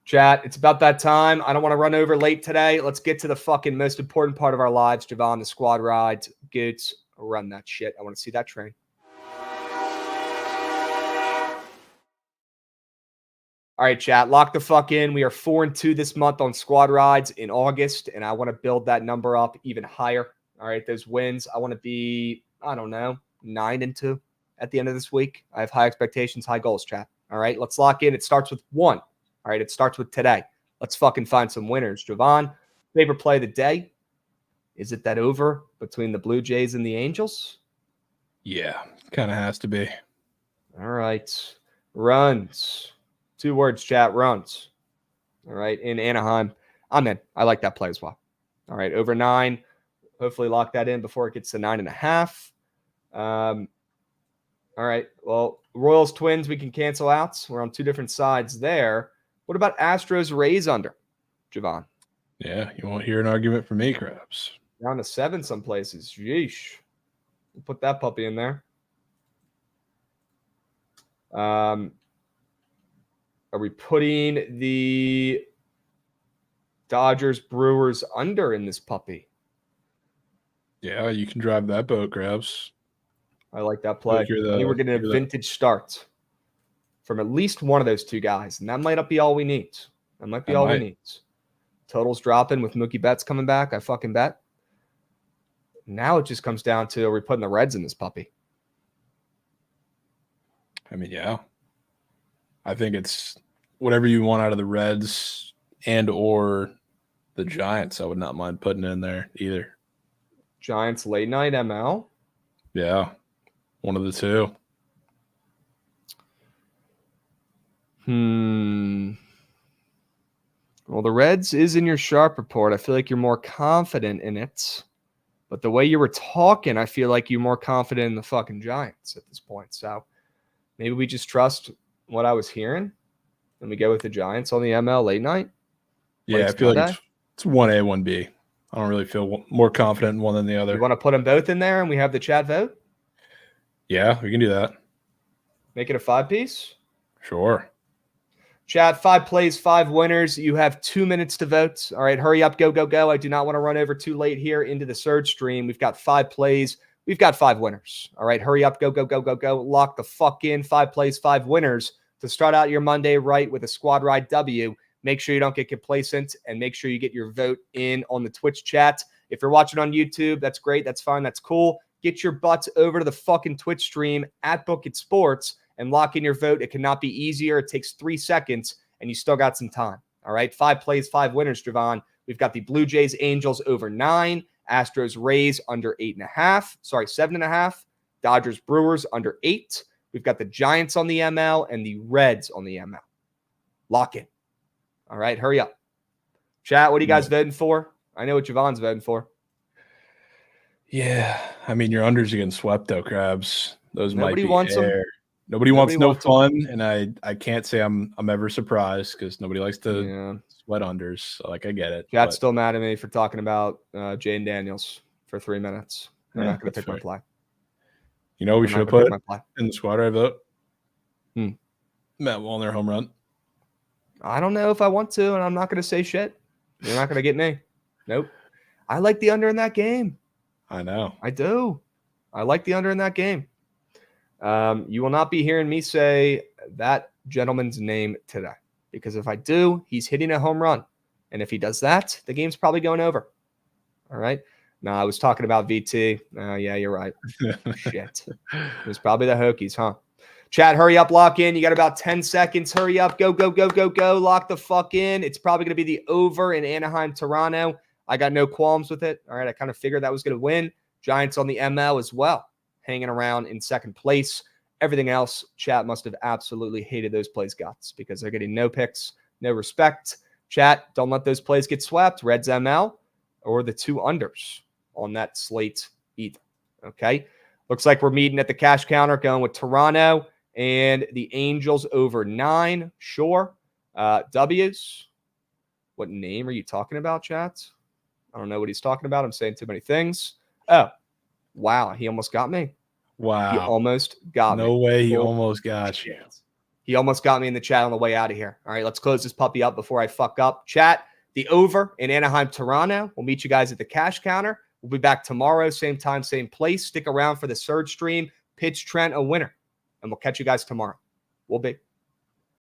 [SPEAKER 3] Chat, it's about that time. I don't want to run over late today. Let's get to the fucking most important part of our lives. Jovan, the squad rides. Goots, run that shit. I want to see that train. All right, chat, lock the fuck in. We are 4-2 this month on squad rides in August, and I want to build that number up even higher. All right, those wins. I want to be, 9-2 at the end of this week. I have high expectations, high goals, chat. All right, let's lock in. It starts with 1. All right, it starts with today. Let's fucking find some winners. Jovan, favorite play of the day? Is it that over between the Blue Jays and the Angels?
[SPEAKER 4] Yeah, kind of has to be.
[SPEAKER 3] All right. Runs. 2 words, chat. Runs. All right. In Anaheim. I'm in. I like that play as well. All right. Over 9. Hopefully lock that in before it gets to 9.5. All right. Well, Royals Twins, we can cancel out. We're on 2 different sides there. What about Astros Rays under, Jovan?
[SPEAKER 4] Yeah, you won't hear an argument from me, Krabs.
[SPEAKER 3] Down to 7 some places. Yeesh. We'll put that puppy in there. Are we putting the Dodgers Brewers under in this puppy?
[SPEAKER 4] Yeah, you can drive that boat, Krabs.
[SPEAKER 3] I like that play. I think we're getting a vintage start from at least one of those 2 guys, and that might not be all we need. That might be all we need. Totals dropping with Mookie Betts coming back. I fucking bet. Now it just comes down to, are we putting the Reds in this puppy?
[SPEAKER 4] I mean, yeah. I think it's whatever you want out of the Reds and or the Giants. I would not mind putting in there either.
[SPEAKER 3] Giants late night ML.
[SPEAKER 4] Yeah, one of the 2.
[SPEAKER 3] Well, the Reds is in your sharp report. I feel like you're more confident in it. But the way you were talking, I feel like you're more confident in the fucking Giants at this point. So maybe we just trust what I was hearing and we go with the Giants on the ML late night.
[SPEAKER 4] Yeah, I feel like it's 1A, 1B. I don't really feel more confident in one than the other.
[SPEAKER 3] You want to put them both in there and we have the chat vote?
[SPEAKER 4] Yeah, we can do that.
[SPEAKER 3] Make it a 5-piece?
[SPEAKER 4] Sure.
[SPEAKER 3] Chat, 5 plays, 5 winners. You have 2 minutes to vote. All right, hurry up, go, go, go. I do not want to run over too late here into the Surge stream. We've got 5 plays. We've got 5 winners. All right, hurry up, go, go, go, go, go. Lock the fuck in. 5 plays, 5 winners to start out your Monday right with a squad ride W. Make sure you don't get complacent and make sure you get your vote in on the Twitch chat. If you're watching on YouTube, that's great. That's fine. That's cool. Get your butts over to the fucking Twitch stream at Bookit Sports and lock in your vote. It cannot be easier. It takes 3 seconds, and you still got some time. All right, 5 plays, 5 winners, Jovan. We've got the Blue Jays Angels over 9, Astros Rays under 7.5, Dodgers Brewers under 8. We've got the Giants on the ML and the Reds on the ML. Lock in. All right, hurry up. Chat, what are you guys voting for? I know what Jovan's voting for.
[SPEAKER 4] Yeah, I mean, your unders are getting swept, though, Krabs. Those
[SPEAKER 3] Nobody
[SPEAKER 4] might be
[SPEAKER 3] wants
[SPEAKER 4] air.
[SPEAKER 3] them.
[SPEAKER 4] Nobody wants no fun, and I can't say I'm ever surprised because nobody likes to sweat unders. So, like, I get it.
[SPEAKER 3] Chat's still mad at me for talking about Jane Daniels for 3 minutes. They're not going to pick my play.
[SPEAKER 4] You know, we should have put in the squad right vote. Matt Wallner home run.
[SPEAKER 3] I don't know if I want to, and I'm not going to say shit. You're not going to get me. Nope. I like the under in that game.
[SPEAKER 4] I know.
[SPEAKER 3] I do. I like the under in that game. You will not be hearing me say that gentleman's name today, because if I do, he's hitting a home run. And if he does that, the game's probably going over. All right. No, I was talking about VT. Yeah, you're right. Shit. It was probably the Hokies, huh? Chat, hurry up, lock in. You got about 10 seconds. Hurry up. Go, go, go, go, go. Lock the fuck in. It's probably going to be the over in Anaheim, Toronto. I got no qualms with it. All right. I kind of figured that was going to win. Giants on the ML as well, hanging around in second place. Everything else, chat must have absolutely hated those plays guts because they're getting no picks, no respect. Chat, don't let those plays get swept. Reds ML or the 2 unders on that slate either. Okay. Looks like we're meeting at the cash counter going with Toronto and the Angels over 9. Sure. W's. What name are you talking about, chat? I don't know what he's talking about. I'm saying too many things. Oh, Wow, he almost got me.
[SPEAKER 4] Wow.
[SPEAKER 3] He almost got me.
[SPEAKER 4] No way he almost got you.
[SPEAKER 3] He almost got me in the chat on the way out of here. All right, let's close this puppy up before I fuck up. Chat, the over in Anaheim, Toronto. We'll meet you guys at the cash counter. We'll be back tomorrow, same time, same place. Stick around for the Surge stream. Pitch Trent a winner. And we'll catch you guys tomorrow. We'll be.